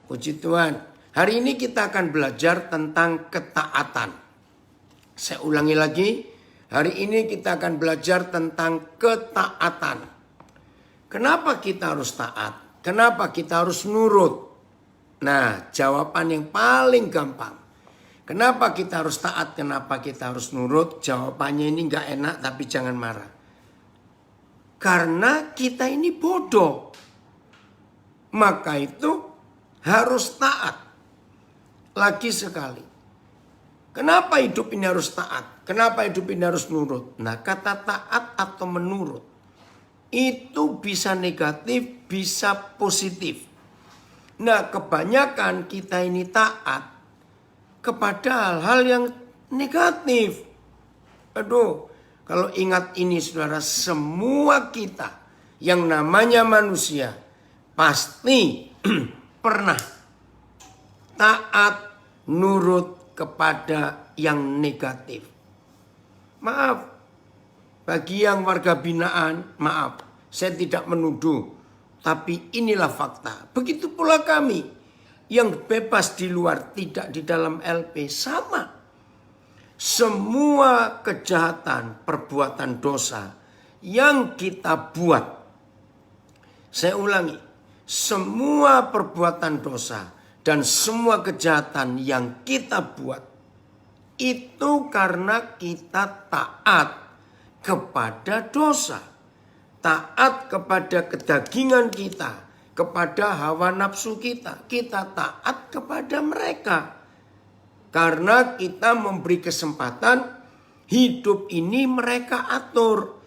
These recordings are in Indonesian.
Puji Tuhan. Hari ini kita akan belajar tentang ketaatan. Saya ulangi lagi. Hari ini kita akan belajar tentang ketaatan. Kenapa kita harus taat? Kenapa kita harus nurut? Nah, jawaban yang paling gampang. Kenapa kita harus taat? Kenapa kita harus nurut? Jawabannya ini gak enak, tapi jangan marah. Karena kita ini bodoh. Maka itu harus taat. Lagi sekali. Kenapa hidup ini harus taat? Kenapa hidup ini harus nurut? Nah, kata taat atau menurut itu bisa negatif, bisa positif. Nah, kebanyakan kita ini taat kepada hal-hal yang negatif. Aduh, kalau ingat ini saudara, semua kita yang namanya manusia pasti pernah taat nurut kepada yang negatif. Maaf, bagi yang warga binaan, maaf, saya tidak menuduh. Tapi inilah fakta. Begitu pula kami yang bebas di luar, tidak di dalam LP, sama. Semua kejahatan, perbuatan dosa yang kita buat. Saya ulangi, semua perbuatan dosa dan semua kejahatan yang kita buat itu karena kita taat kepada dosa. Taat kepada kedagingan kita, kepada hawa nafsu kita. Kita taat kepada mereka. Karena kita memberi kesempatan hidup ini mereka atur.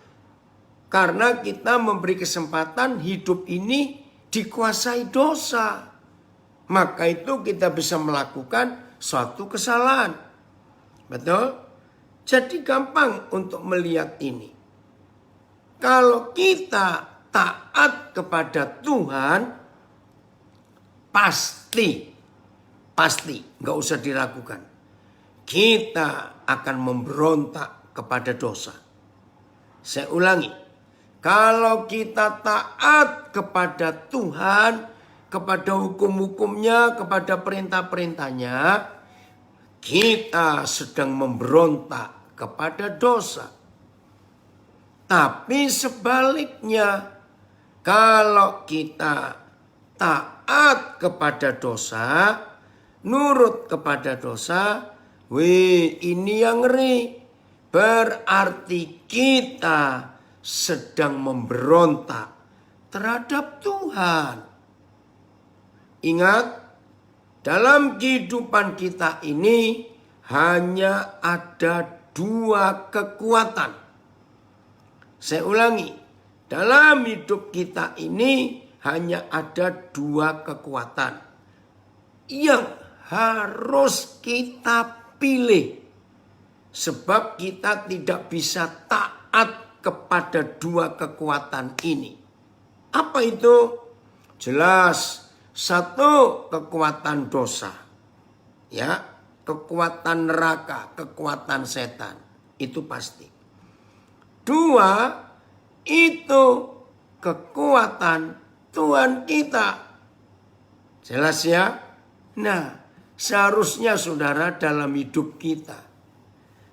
Karena kita memberi kesempatan hidup ini dikuasai dosa. Maka itu kita bisa melakukan suatu kesalahan. Betul? Jadi gampang untuk melihat ini. Kalau kita taat kepada Tuhan, pasti, gak usah diragukan. Kita akan memberontak kepada dosa. Saya ulangi, kalau kita taat kepada Tuhan, kepada hukum-hukumnya, kepada perintah-perintahnya, kita sedang memberontak kepada dosa. Tapi sebaliknya, kalau kita taat kepada dosa, nurut kepada dosa, ini yang ngeri. Berarti kita sedang memberontak terhadap Tuhan. Ingat, dalam kehidupan kita ini hanya ada dua kekuatan. Saya ulangi, dalam hidup kita ini hanya ada dua kekuatan yang harus kita pilih. Sebab kita tidak bisa taat kepada dua kekuatan ini. Apa itu? Jelas, satu kekuatan dosa. Ya, kekuatan neraka, kekuatan setan. Itu pasti. Dua, itu kekuatan Tuhan kita. Jelas ya? Nah, seharusnya saudara dalam hidup kita,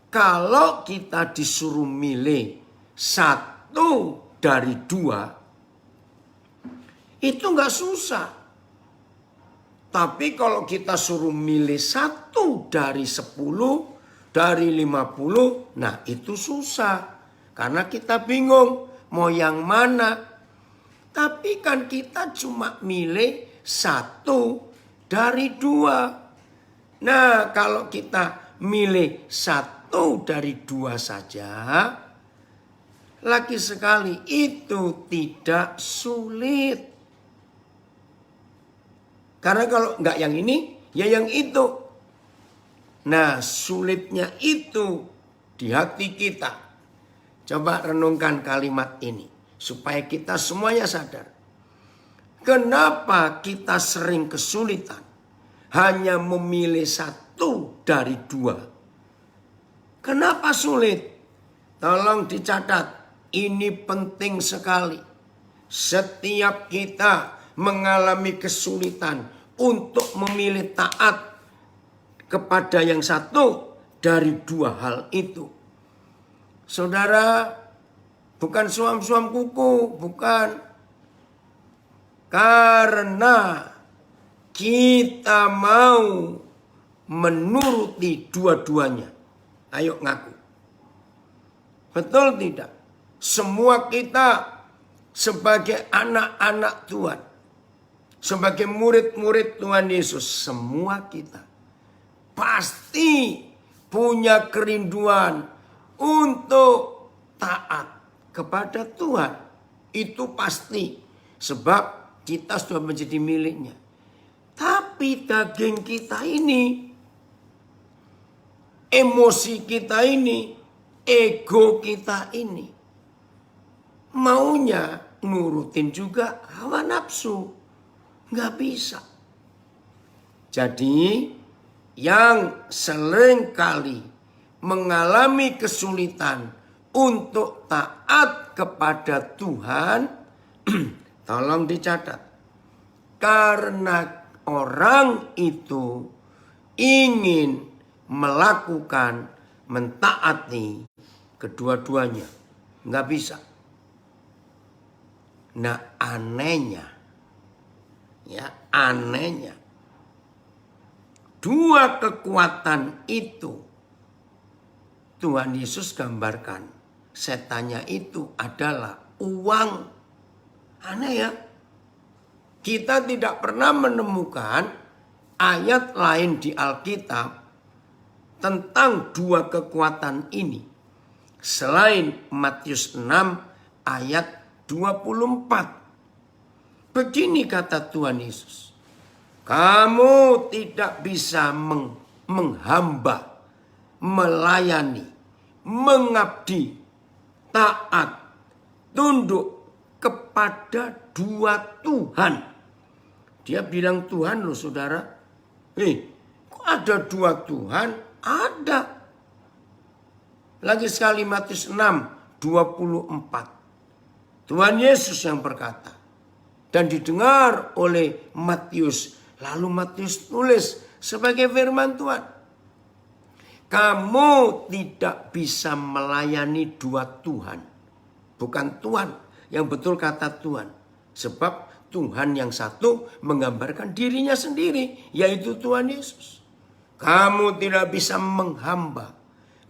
kalau kita disuruh milih satu dari dua, itu gak susah. Tapi kalau kita suruh milih satu dari 10, dari 50, nah itu susah. Karena kita bingung mau yang mana. Tapi kan kita cuma milih satu dari dua. Nah, kalau kita milih satu dari dua saja, lagi sekali itu tidak sulit. Karena kalau nggak yang ini, ya yang itu. Nah, sulitnya itu di hati kita. Coba renungkan kalimat ini supaya kita semuanya sadar. Kenapa kita sering kesulitan hanya memilih satu dari dua? Kenapa sulit? Tolong dicatat, ini penting sekali. Setiap kita mengalami kesulitan untuk memilih taat kepada yang satu dari dua hal itu. Saudara, bukan suam-suam kuku, bukan. Karena kita mau menuruti dua-duanya. Ayo ngaku. Betul tidak? Semua kita sebagai anak-anak Tuhan, sebagai murid-murid Tuhan Yesus, semua kita pasti punya kerinduan untuk taat kepada Tuhan. Itu pasti, sebab kita sudah menjadi miliknya. Tapi daging kita ini, emosi kita ini, ego kita ini, maunya nurutin juga hawa nafsu. Nggak bisa. Jadi yang seringkali mengalami kesulitan untuk taat kepada Tuhan, tolong dicatat. Karena orang itu ingin melakukan, mentaati kedua-duanya. Nggak bisa. Nah anehnya, dua kekuatan itu Tuhan Yesus gambarkan. Setannya itu adalah uang. Aneh ya. Kita tidak pernah menemukan ayat lain di Alkitab tentang dua kekuatan ini. Selain Matius 6 ayat 24. Begini kata Tuhan Yesus. Kamu tidak bisa menghamba, melayani, mengabdi, taat, tunduk kepada dua Tuhan. Dia bilang Tuhan loh saudara. Kok ada dua Tuhan? Ada. Lagi sekali Matius 6, 24. Tuhan Yesus yang berkata. Dan didengar oleh Matius. Lalu Matius tulis sebagai firman Tuhan. Kamu tidak bisa melayani dua Tuhan. Bukan Tuhan. Yang betul kata Tuhan. Sebab Tuhan yang satu menggambarkan dirinya sendiri. Yaitu Tuhan Yesus. Kamu tidak bisa menghamba.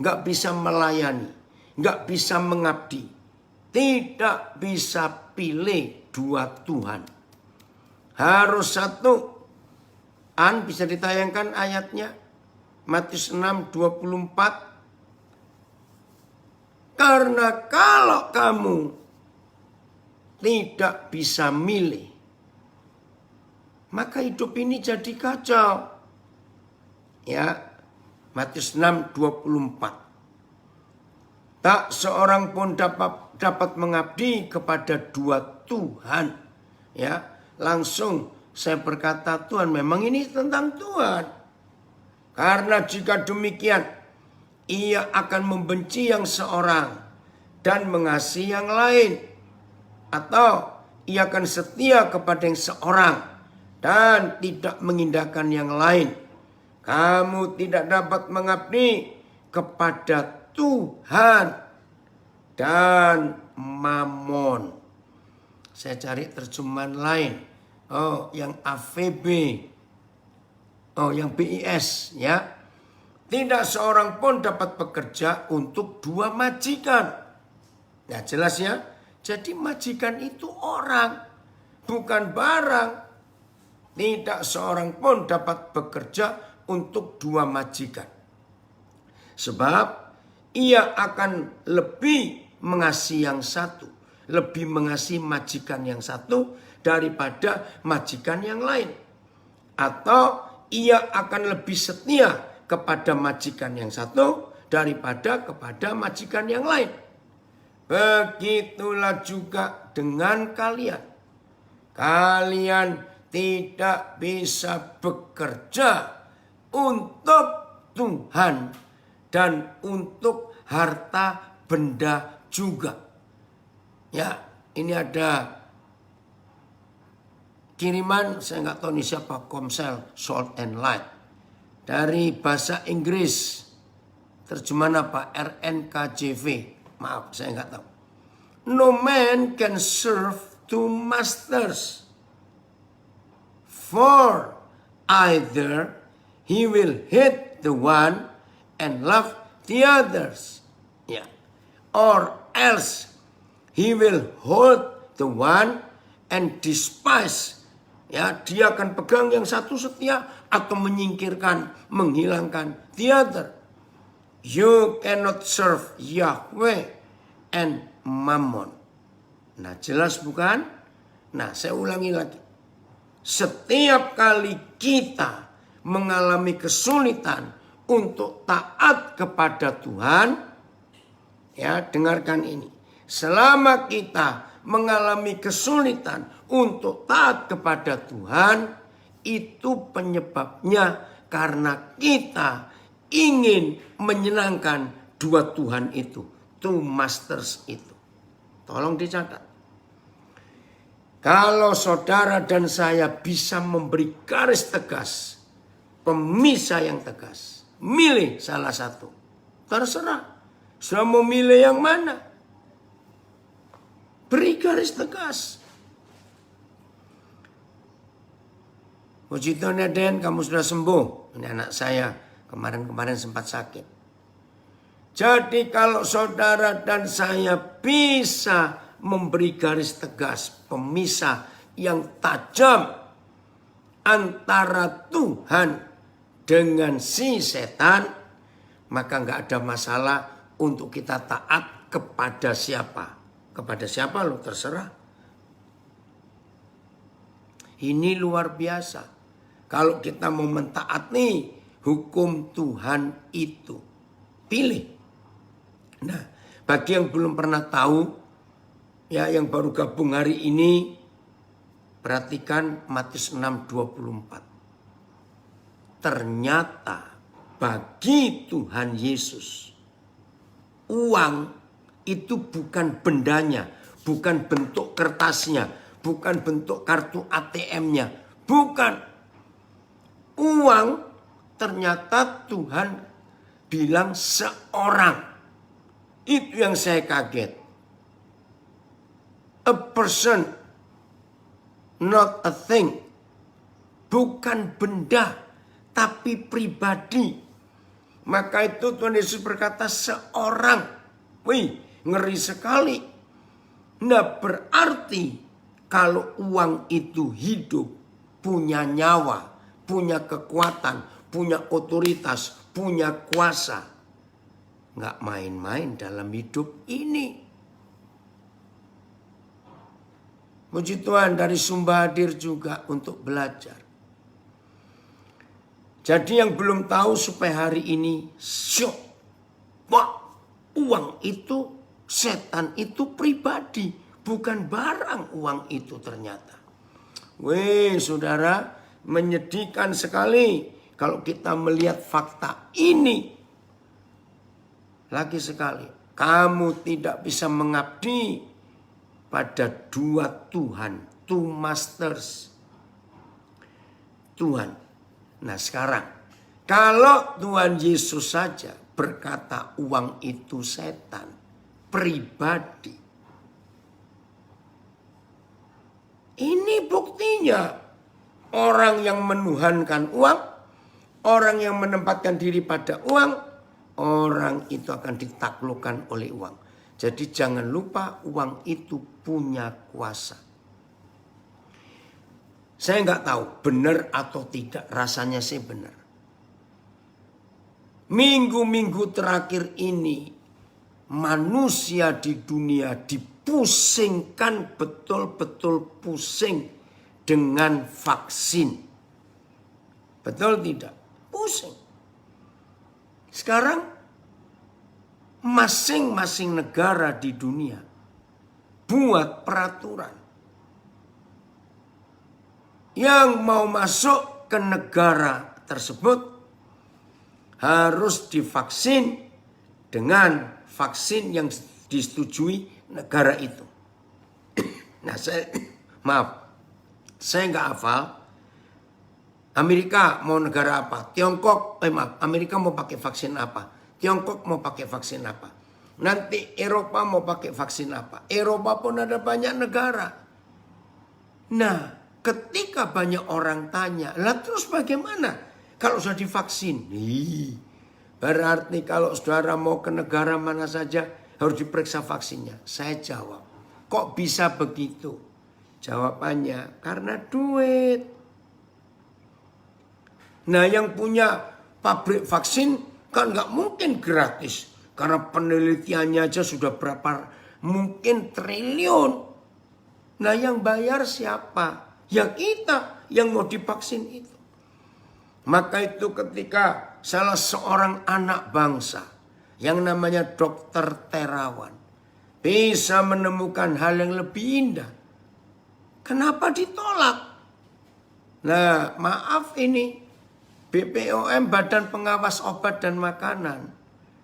Nggak bisa melayani. Nggak bisa mengabdi. Tidak bisa pilih dua Tuhan. Harus satu. Bisa ditayangkan ayatnya. Matius 6, 24. Karena kalau kamu tidak bisa milih, maka hidup ini jadi kacau. Ya, Matius 6, 24. Tak seorang pun dapat mengabdi kepada dua Tuhan. Ya, langsung saya berkata Tuhan, memang ini tentang Tuhan. Karena jika demikian, ia akan membenci yang seorang dan mengasihi yang lain. Atau ia akan setia kepada yang seorang dan tidak mengindahkan yang lain. Kamu tidak dapat mengabdi kepada Tuhan dan Mammon. Saya cari terjemahan lain. Yang AVB. Yang BIS ya. Tidak seorang pun dapat bekerja untuk dua majikan. Nah jelas ya. Jadi majikan itu orang, bukan barang. Tidak seorang pun dapat bekerja untuk dua majikan. Sebab ia akan lebih mengasihi yang satu. Lebih mengasihi majikan yang satu daripada majikan yang lain. Atau ia akan lebih setia kepada majikan yang satu daripada kepada majikan yang lain. Begitulah juga dengan kalian. Kalian tidak bisa bekerja untuk Tuhan dan untuk harta benda juga. Ya, ini ada kiriman, saya nggak tahu ini siapa, Komsel, Salt and Light. Dari bahasa Inggris, terjemahan apa? RNKJV. Maaf, saya nggak tahu. No man can serve two masters. For either he will hate the one and love the others. Ya. Or else he will hold the one and despise. Ya, dia akan pegang yang satu setia atau menyingkirkan, menghilangkan the other. You cannot serve Yahweh and Mammon. Nah, jelas bukan? Nah, saya ulangi lagi. Setiap kali kita mengalami kesulitan untuk taat kepada Tuhan, ya, dengarkan ini. Selama kita mengalami kesulitan untuk taat kepada Tuhan, itu penyebabnya karena kita ingin menyenangkan dua Tuhan itu, two masters itu. Tolong dicatat. Kalau saudara dan saya bisa memberi garis tegas, pemisah yang tegas, milih salah satu, terserah. Sudah mau milih yang mana? Beri garis tegas. Puji Tuhan ya Den, kamu sudah sembuh. Ini anak saya kemarin-kemarin sempat sakit. Jadi kalau saudara dan saya bisa memberi garis tegas, pemisah yang tajam antara Tuhan dengan si setan, maka nggak ada masalah untuk kita taat kepada siapa. Kepada siapa lo terserah. Ini luar biasa. Kalau kita mau mentaati hukum Tuhan itu, pilih. Nah, bagi yang belum pernah tahu, ya yang baru gabung hari ini, perhatikan Matius 6:24. Ternyata bagi Tuhan Yesus, uang itu bukan bendanya, bukan bentuk kertasnya, bukan bentuk kartu ATM-nya, bukan. Uang ternyata Tuhan bilang seorang. Itu yang saya kaget. A person, not a thing. Bukan benda, tapi pribadi. Maka itu Tuhan Yesus berkata seorang. Wih, ngeri sekali. Nah, berarti kalau uang itu hidup, punya nyawa, punya kekuatan, punya otoritas, punya kuasa, nggak main-main dalam hidup ini. Puji Tuhan, dari Sumba hadir juga untuk belajar. Jadi yang belum tahu supaya hari ini syok. Wah, uang itu, setan itu pribadi, bukan barang uang itu ternyata. Weh saudara, menyedihkan sekali kalau kita melihat fakta ini. Lagi sekali, kamu tidak bisa mengabdi pada dua Tuhan, two masters. Tuhan. Nah sekarang, kalau Tuhan Yesus saja berkata uang itu setan, pribadi. Ini buktinya orang yang menuhankan uang, orang yang menempatkan diri pada uang, orang itu akan ditaklukkan oleh uang. Jadi jangan lupa uang itu punya kuasa. Saya nggak tahu benar atau tidak, rasanya sih benar. Minggu-minggu terakhir ini manusia di dunia dipusingkan, betul-betul pusing dengan vaksin. Betul tidak? Pusing. Sekarang masing-masing negara di dunia buat peraturan. Yang mau masuk ke negara tersebut harus divaksin dengan vaksin yang disetujui negara itu. Nah, Saya nggak hafal. Amerika mau negara apa? Tiongkok, Amerika mau pakai vaksin apa? Tiongkok mau pakai vaksin apa? Nanti Eropa mau pakai vaksin apa? Eropa pun ada banyak negara. Nah, ketika banyak orang tanya, lah terus bagaimana kalau sudah divaksin? Berarti kalau saudara mau ke negara mana saja harus diperiksa vaksinnya. Saya jawab, kok bisa begitu? Jawabannya, karena duit. Nah, yang punya pabrik vaksin kan nggak mungkin gratis. Karena penelitiannya aja sudah berapa mungkin triliun. Nah, yang bayar siapa? Ya kita yang mau divaksin itu. Maka itu ketika salah seorang anak bangsa yang namanya Dr. Terawan bisa menemukan hal yang lebih indah, kenapa ditolak? Nah, maaf ini BPOM, Badan Pengawas Obat dan Makanan,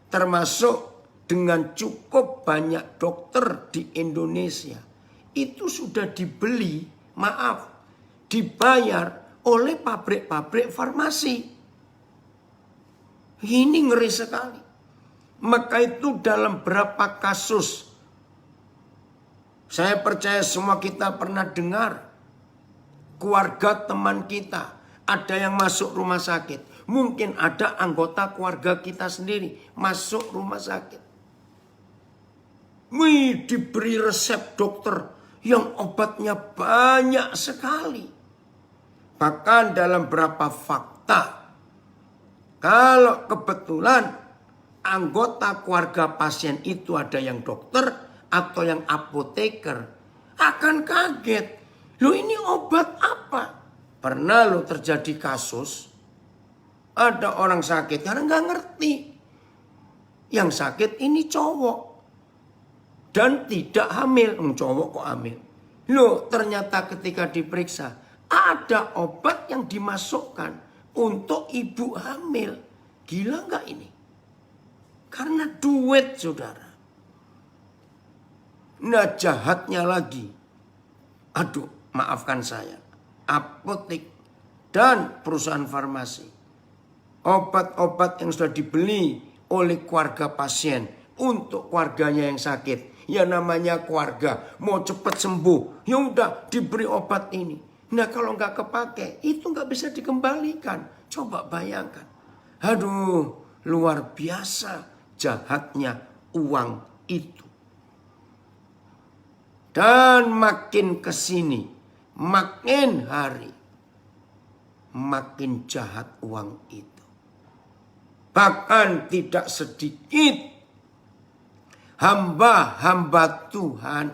termasuk dengan cukup banyak dokter di Indonesia, itu sudah dibeli, dibayar oleh pabrik-pabrik farmasi. Ini ngeri sekali. Maka itu dalam berapa kasus, saya percaya semua kita pernah dengar, keluarga teman kita ada yang masuk rumah sakit. Mungkin ada anggota keluarga kita sendiri masuk rumah sakit. Diberi resep dokter yang obatnya banyak sekali. Bahkan dalam beberapa fakta, kalau kebetulan anggota keluarga pasien itu ada yang dokter atau yang apoteker, akan kaget. Loh, ini obat apa? Pernah lo terjadi kasus, ada orang sakit karena nggak ngerti. Yang sakit ini cowok dan tidak hamil. Cowok kok hamil? Loh, ternyata ketika diperiksa ada obat yang dimasukkan untuk ibu hamil. Gila nggak ini? Karena duit, saudara. Nah, jahatnya lagi, aduh, maafkan saya, apotek dan perusahaan farmasi, obat-obat yang sudah dibeli oleh keluarga pasien untuk keluarganya yang sakit, ya namanya keluarga mau cepat sembuh, ya udah diberi obat ini. Nah, kalau nggak kepake itu nggak bisa dikembalikan. Coba bayangkan, aduh, luar biasa jahatnya uang itu. Dan makin kesini, makin hari, makin jahat uang itu. Bahkan tidak sedikit hamba-hamba Tuhan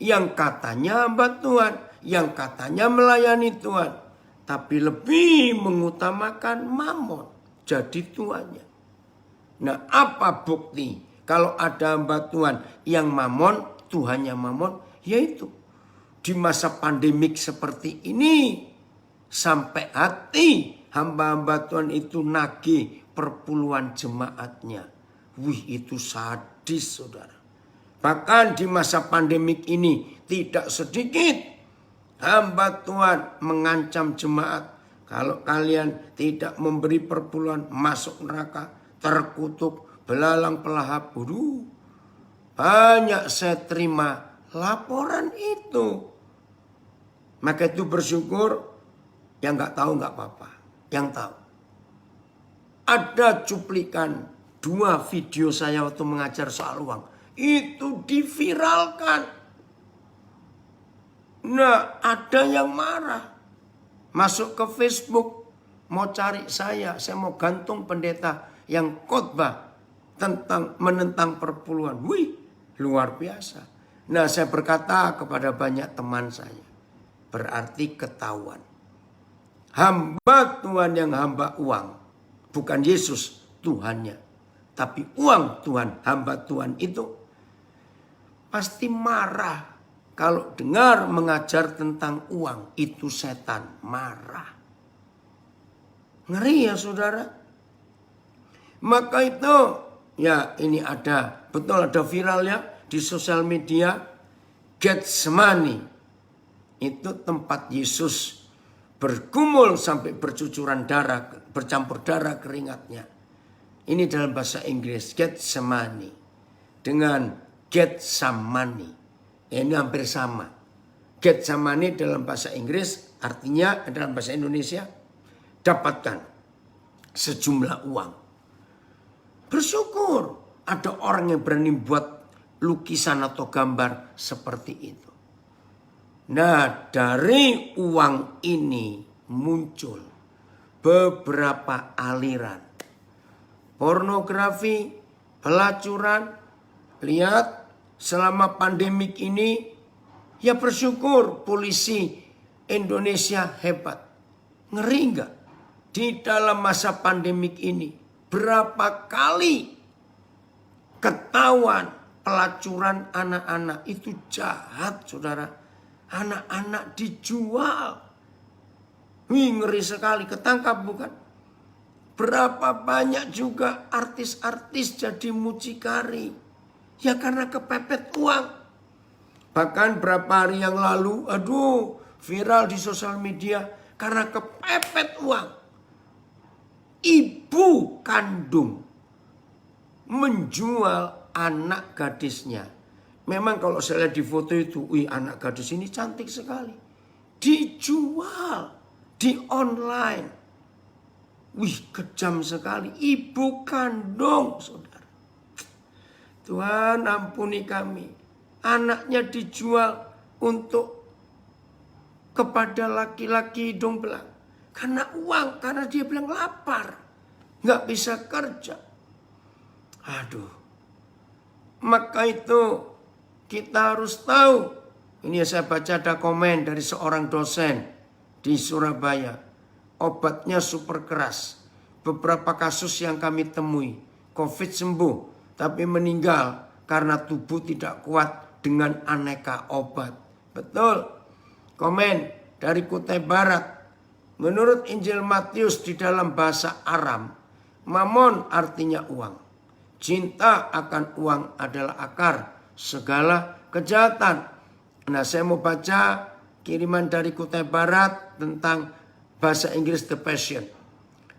yang katanya hamba Tuhan, yang katanya melayani Tuhan, tapi lebih mengutamakan mamon jadi tuannya. Nah, apa bukti kalau ada hamba Tuhan yang mamon, Tuhannya mamon? Yaitu di masa pandemik seperti ini, sampai hati hamba-hamba Tuhan itu nagih perpuluhan jemaatnya. Wih, itu sadis, saudara. Bahkan di masa pandemik ini tidak sedikit hamba Tuhan mengancam jemaat. Kalau kalian tidak memberi perpuluhan, masuk neraka, terkutuk, belalang pelahap. Banyak saya terima laporan itu. Maka itu bersyukur, yang nggak tahu nggak apa-apa. Yang tahu, ada cuplikan 2 video saya waktu mengajar soal uang. Itu diviralkan. Nah, ada yang marah. Masuk ke Facebook, mau cari saya mau gantung pendeta yang khotbah tentang menentang perpuluhan. Wih, luar biasa. Nah, saya berkata kepada banyak teman saya, berarti ketahuan. Hamba Tuhan yang hamba uang, bukan Yesus Tuhannya, tapi uang Tuhan, hamba Tuhan itu pasti marah. Kalau dengar mengajar tentang uang, itu setan, marah. Ngeri ya, saudara. Maka itu, ya ini ada, betul ada viral ya di sosial media, Getsemani. itu tempat Yesus bergumul sampai bercucuran darah, bercampur darah keringatnya. Ini dalam bahasa Inggris Getsemani dengan Getsamani. Ini hampir sama. Getsemani dalam bahasa Inggris artinya dalam bahasa Indonesia dapatkan sejumlah uang. Bersyukur ada orang yang berani buat lukisan atau gambar seperti itu. Nah, dari uang ini muncul beberapa aliran. Pornografi, pelacuran, lihat selama pandemik ini, ya bersyukur polisi Indonesia hebat. Ngeri enggak? Di dalam masa pandemik ini, berapa kali ketahuan pelacuran anak-anak itu jahat, saudara. Anak-anak dijual. Wih, ngeri sekali, ketangkap bukan? Berapa banyak juga artis-artis jadi mucikari. Ya karena kepepet uang. Bahkan berapa hari yang lalu, viral di sosial media karena kepepet uang. Ibu kandung menjual anak gadisnya. Memang kalau saya lihat di foto itu, anak gadis ini cantik sekali. Dijual di online. Kejam sekali. Ibu kandung, saudara. Tuhan ampuni kami. Anaknya dijual untuk kepada laki-laki hidung belang. Karena uang, karena dia bilang lapar. Nggak bisa kerja. Maka itu kita harus tahu. Ini saya baca ada komen dari seorang dosen di Surabaya. Obatnya super keras. Beberapa kasus yang kami temui. COVID sembuh, tapi meninggal karena tubuh tidak kuat dengan aneka obat. Betul. Komen dari Kutai Barat. Menurut Injil Matius di dalam bahasa Aram, mamon artinya uang. Cinta akan uang adalah akar segala kejahatan. Nah, saya mau baca kiriman dari Kutai Barat tentang bahasa Inggris The Passion.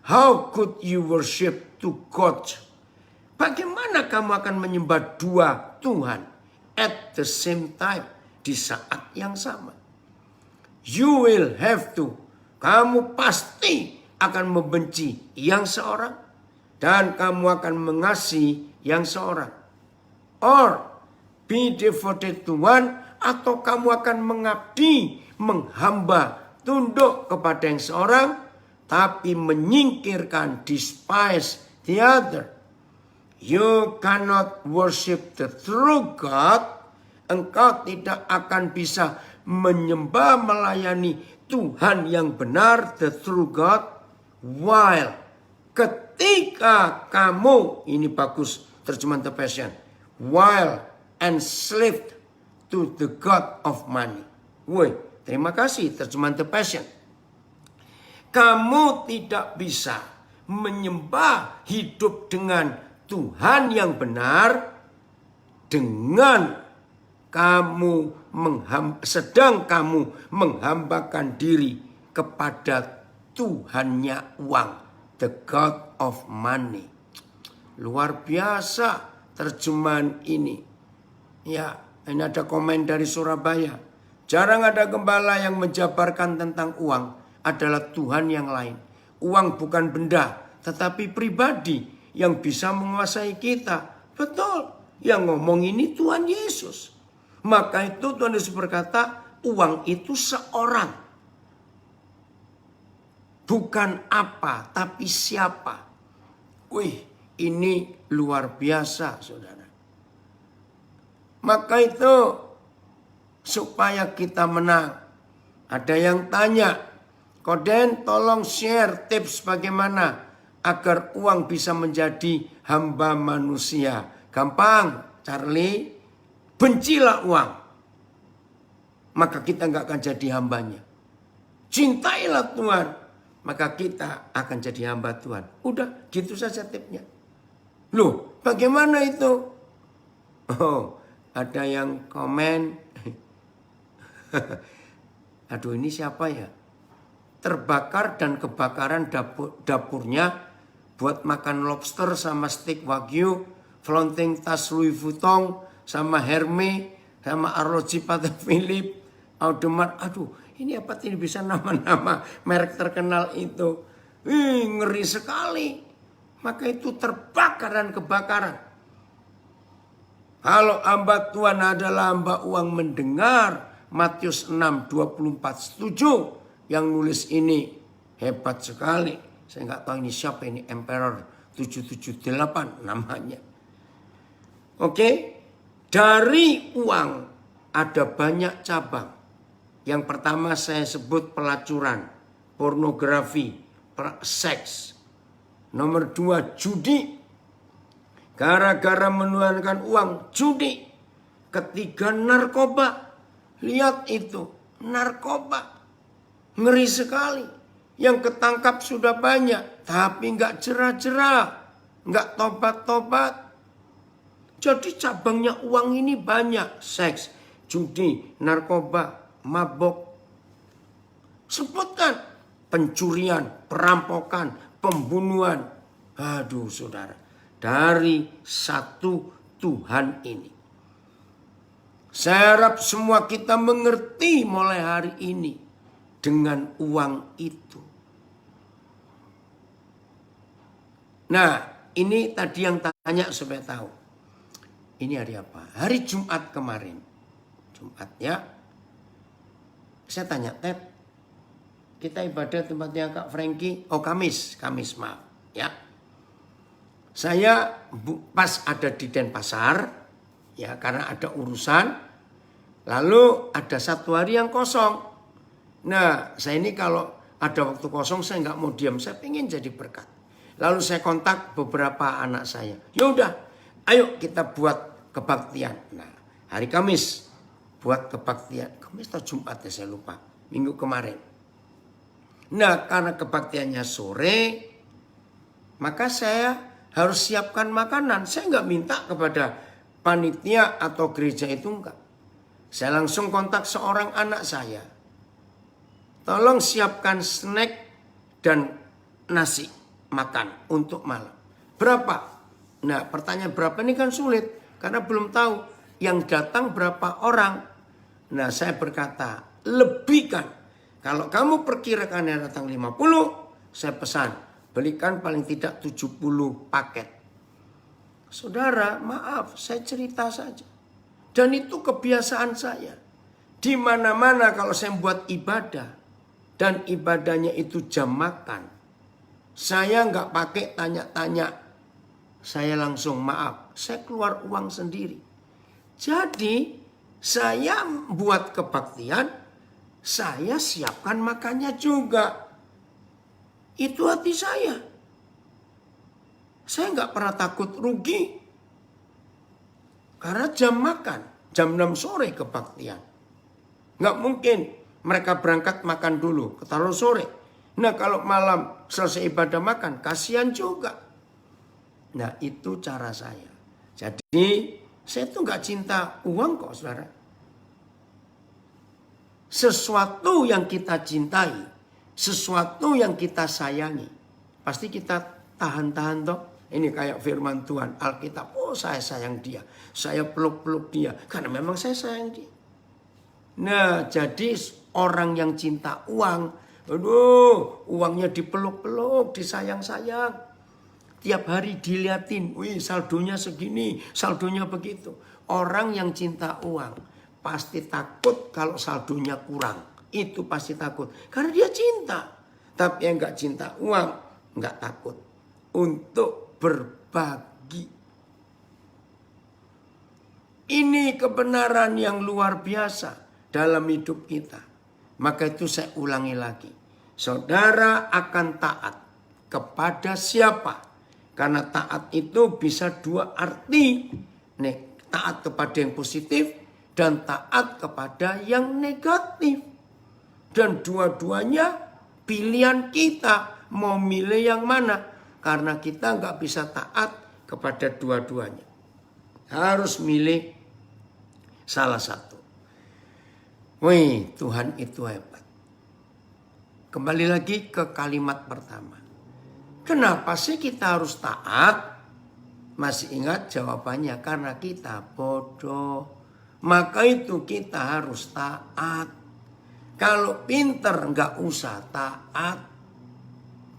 How could you worship two gods? Bagaimana kamu akan menyembah dua Tuhan at the same time, di saat yang sama? You will have to. Kamu pasti akan membenci yang seorang dan kamu akan mengasihi yang seorang. Or be devoted to one, atau kamu akan mengabdi, menghamba, tunduk kepada yang seorang, tapi menyingkirkan, despise the other. You cannot worship the true God. Engkau tidak akan bisa menyembah, melayani Tuhan yang benar, the true God, while ketika kamu, ini bagus terjemahan The Passion, while enslaved to the God of money. Terima kasih terjemahan The Passion. Kamu tidak bisa menyembah, hidup dengan Tuhan yang benar dengan sedang kamu menghambakan diri kepada Tuhannya uang, the God of money. Luar biasa terjemahan ini. Ya, ini ada komen dari Surabaya. Jarang ada gembala yang menjabarkan tentang uang adalah Tuhan yang lain. Uang bukan benda, tetapi pribadi yang bisa menguasai kita. Betul, yang ngomong ini Tuhan Yesus. Maka itu Tuhan Yesus berkata, uang itu seorang. Bukan apa, tapi siapa. Ini luar biasa, saudara. Maka itu supaya kita menang. Ada yang tanya, Koden tolong share tips bagaimana agar uang bisa menjadi hamba manusia. Gampang, Charlie. Bencilah uang, maka kita nggak akan jadi hambanya. Cintailah Tuhan, maka kita akan jadi hamba Tuhan. Udah, gitu saja tipsnya. Loh, bagaimana itu? Ada yang komen. Aduh, ini siapa ya? Terbakar dan kebakaran dapurnya buat makan lobster sama steak wagyu, flaunting tas Louis Vuitton sama Hermes sama Arloji Patek Philippe, Audemars. Aduh, ini apa ini bisa nama-nama merek terkenal itu? Ngeri sekali. Maka itu terbakar dan kebakaran. Kalau hamba Tuhan adalah hamba uang mendengar, Matius 6:24 setuju. Yang nulis ini hebat sekali. Saya nggak tahu ini siapa ini, Emperor 778 namanya. Oke, dari uang ada banyak cabang. Yang pertama saya sebut pelacuran, pornografi, seks. Nomor 2 judi. Gara-gara menularkan uang, judi. Ketiga narkoba. Lihat itu, narkoba. Ngeri sekali. Yang ketangkap sudah banyak, tapi nggak jerah-jerah, nggak tobat-tobat. Jadi cabangnya uang ini banyak. Seks, judi, narkoba, mabok. Sebutkan pencurian, perampokan, pembunuhan. Aduh saudara, dari satu Tuhan ini. Saya harap semua kita mengerti mulai hari ini dengan uang itu. Nah, ini tadi yang tanya supaya tahu. Ini hari apa? Hari Jumat kemarin. Jumat ya. Saya tanya, Ted, kita ibadah tempatnya Kak Frankie. Oh, Kamis maaf ya. Saya pas ada di Denpasar ya, karena ada urusan. Lalu ada satu hari yang kosong. Nah, saya ini kalau ada waktu kosong saya nggak mau diam, saya pengen jadi berkat. Lalu saya kontak beberapa anak saya. Ya udah, ayo kita buat kebaktian. Nah, hari Kamis buat kebaktian. Kamis atau Jumat ya saya lupa. Minggu kemarin. Nah, karena kebaktiannya sore, maka saya harus siapkan makanan. Saya nggak minta kepada panitia atau gereja itu enggak. Saya langsung kontak seorang anak saya. Tolong siapkan snack dan nasi makan untuk malam. Berapa? Nah, pertanyaan berapa ini kan sulit. Karena belum tahu yang datang berapa orang. Nah, saya berkata, lebihkan. Kalau kamu perkirakan yang datang 50, saya pesan. Belikan paling tidak 70 paket. Saudara, maaf, saya cerita saja. Dan itu kebiasaan saya. Di mana-mana kalau saya buat ibadah, dan ibadahnya itu jam makan, saya nggak pakai tanya-tanya. Saya langsung maaf, saya keluar uang sendiri. Jadi saya buat kebaktian, saya siapkan makannya juga. Itu hati saya. Saya nggak pernah takut rugi. Karena jam makan, jam 6 sore kebaktian. Nggak mungkin mereka berangkat makan dulu, ketaruh sore. Nah kalau malam selesai ibadah makan, kasihan juga. Nah itu cara saya. Jadi saya tuh nggak cinta uang kok saudara. Sesuatu yang kita cintai, sesuatu yang kita sayangi, pasti kita tahan-tahan toh. Ini kayak firman Tuhan, Alkitab. Oh saya sayang dia, saya peluk-peluk dia. Karena memang saya sayang dia. Nah jadi orang yang cinta uang, aduh uangnya dipeluk-peluk, disayang-sayang. Tiap hari diliatin, wih saldonya segini, saldonya begitu. Orang yang cinta uang pasti takut kalau saldonya kurang. Itu pasti takut, karena dia cinta. Tapi yang gak cinta uang, gak takut untuk berbagi. Ini kebenaran yang luar biasa dalam hidup kita. Maka itu saya ulangi lagi. Saudara akan taat kepada siapa? Karena taat itu bisa dua arti. Nih, taat kepada yang positif dan taat kepada yang negatif. Dan dua-duanya pilihan kita. Mau milih yang mana? Karena kita nggak bisa taat kepada dua-duanya. Harus milih salah satu. Wih, Tuhan itu hebat. kembali lagi ke kalimat pertama. Kenapa sih kita harus taat? Masih ingat jawabannya, karena kita bodoh. Maka itu kita harus taat. Kalau pinter nggak usah taat.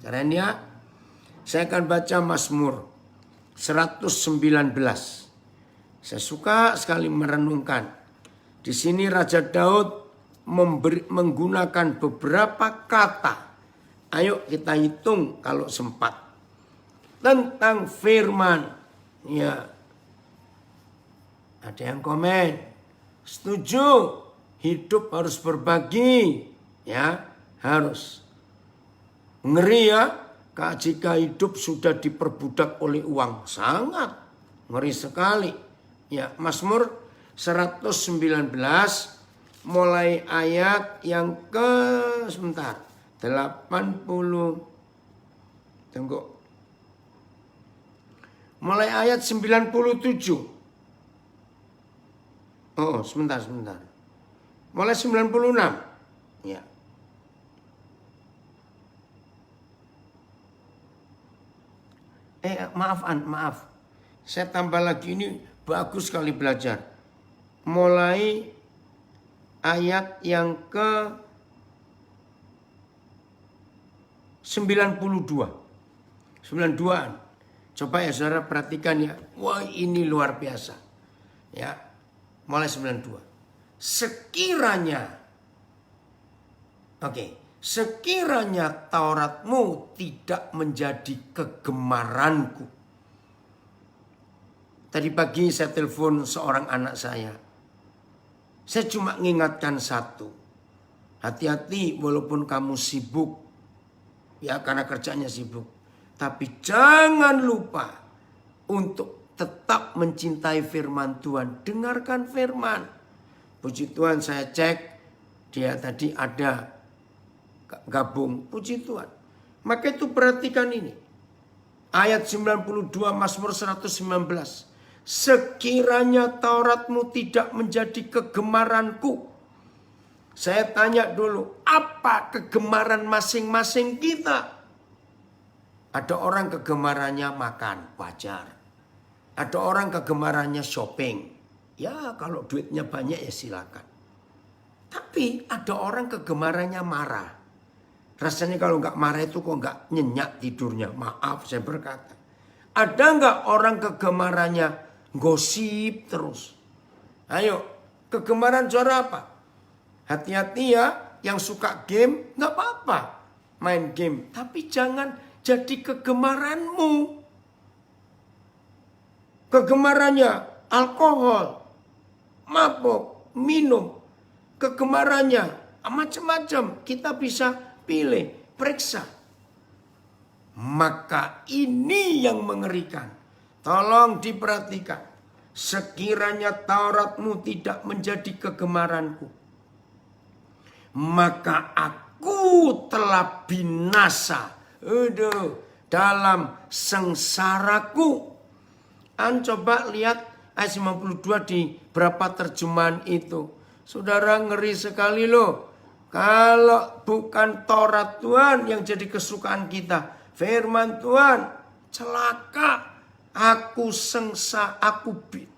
Keren ya? Saya akan baca Mazmur 119. Saya suka sekali merenungkan. Di sini Raja Daud menggunakan beberapa kata. Ayo kita hitung kalau sempat. Tentang firman. Ya. Ada yang komen. Setuju. Hidup harus berbagi. Ya, harus. Ngeri ya. Jika hidup sudah diperbudak oleh uang. Sangat. Ngeri sekali. Ya, Mazmur 119 mulai ayat yang ke 80. Tunggu. Mulai ayat 97. Oh, sebentar. Mulai 96. Ya. Maaf. Saya tambah lagi, ini bagus sekali belajar. Mulai ayat yang ke 92-an. Coba ya saudara perhatikan ya. Wah, ini luar biasa. Ya. Mulai 92. Sekiranya Tauratmu tidak menjadi kegemaranku. Tadi pagi saya telepon seorang anak saya. Saya cuma mengingatkan satu. Hati-hati walaupun kamu sibuk. Ya, karena kerjanya sibuk. Tapi jangan lupa untuk tetap mencintai firman Tuhan. Dengarkan firman. Puji Tuhan, saya cek. Dia tadi ada gabung. Puji Tuhan. Maka itu perhatikan ini. Ayat 92 Mazmur 119. Sekiranya Tauratmu tidak menjadi kegemaranku. Saya tanya dulu, apa kegemaran masing-masing kita? Ada orang kegemarannya makan, wajar. Ada orang kegemarannya shopping. Ya, kalau duitnya banyak ya silakan. Tapi ada orang kegemarannya marah. Rasanya kalau nggak marah itu kok nggak nyenyak tidurnya. Maaf saya berkata. Ada nggak orang kegemarannya gosip terus? Ayo, kegemaran suara apa? Hati-hati ya, yang suka game nggak apa-apa main game, tapi jangan jadi kegemaranmu. Kegemarannya alkohol, mabok, minum, kegemarannya macam-macam. Kita bisa pilih, periksa. Maka ini yang mengerikan. Tolong diperhatikan. Sekiranya Tauratmu tidak menjadi kegemaranku, maka aku telah binasa dalam sengsaraku. Coba lihat ayat 52 di berapa terjemahan itu. Saudara, ngeri sekali loh. Kalau bukan Taurat Tuhan yang jadi kesukaan kita, firman Tuhan, celaka. Aku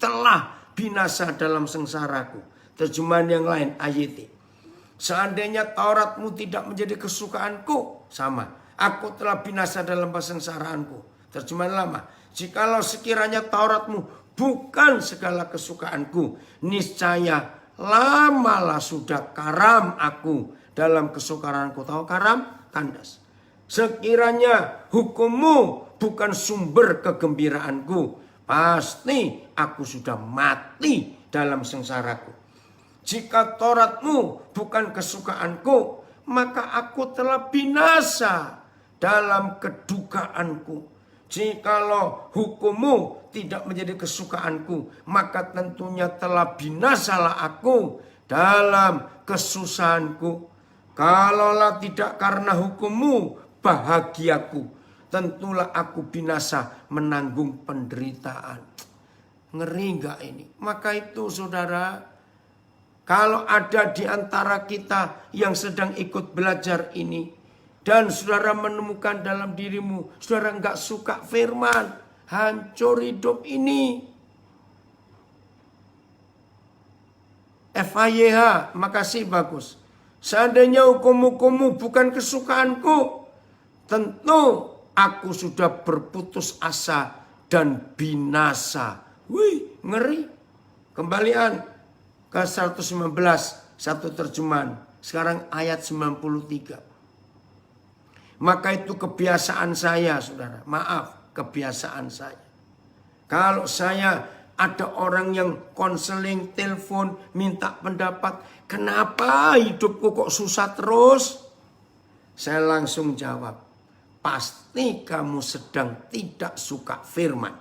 telah binasa dalam sengsaraku. Terjemahan yang lain ayat. Seandainya Tauratmu tidak menjadi kesukaanku, sama. Aku telah binasa dalam sengsaraanku. Terjemahan lama. Jikalau sekiranya Tauratmu bukan segala kesukaanku, niscaya lamalah sudah karam aku dalam kesukaranku. Tahu karam? Kandas. Sekiranya hukummu bukan sumber kegembiraanku, pasti aku sudah mati dalam sengsaraku. Jika Tauratmu bukan kesukaanku, maka aku telah binasa dalam kedukaanku. Jikalau hukummu tidak menjadi kesukaanku, maka tentunya telah binasalah aku dalam kesusahanku. Kalaulah tidak karena hukummu bahagiaku, tentulah aku binasa menanggung penderitaan. Ngeri enggak ini? Maka itu saudara, kalau ada di antara kita yang sedang ikut belajar ini, dan saudara menemukan dalam dirimu, saudara nggak suka firman, hancur hidup ini. FAYH, makasih bagus. Seandainya hukum-hukummu bukan kesukaanku, tentu aku sudah berputus asa dan binasa. Wih, ngeri. Kembalian ke 119, satu terjemahan. Sekarang ayat 93. Maka itu kebiasaan saya, saudara. Maaf, kebiasaan saya. Kalau saya ada orang yang konseling, telepon, minta pendapat. Kenapa hidupku kok susah terus? Saya langsung jawab. Pasti kamu sedang tidak suka firman.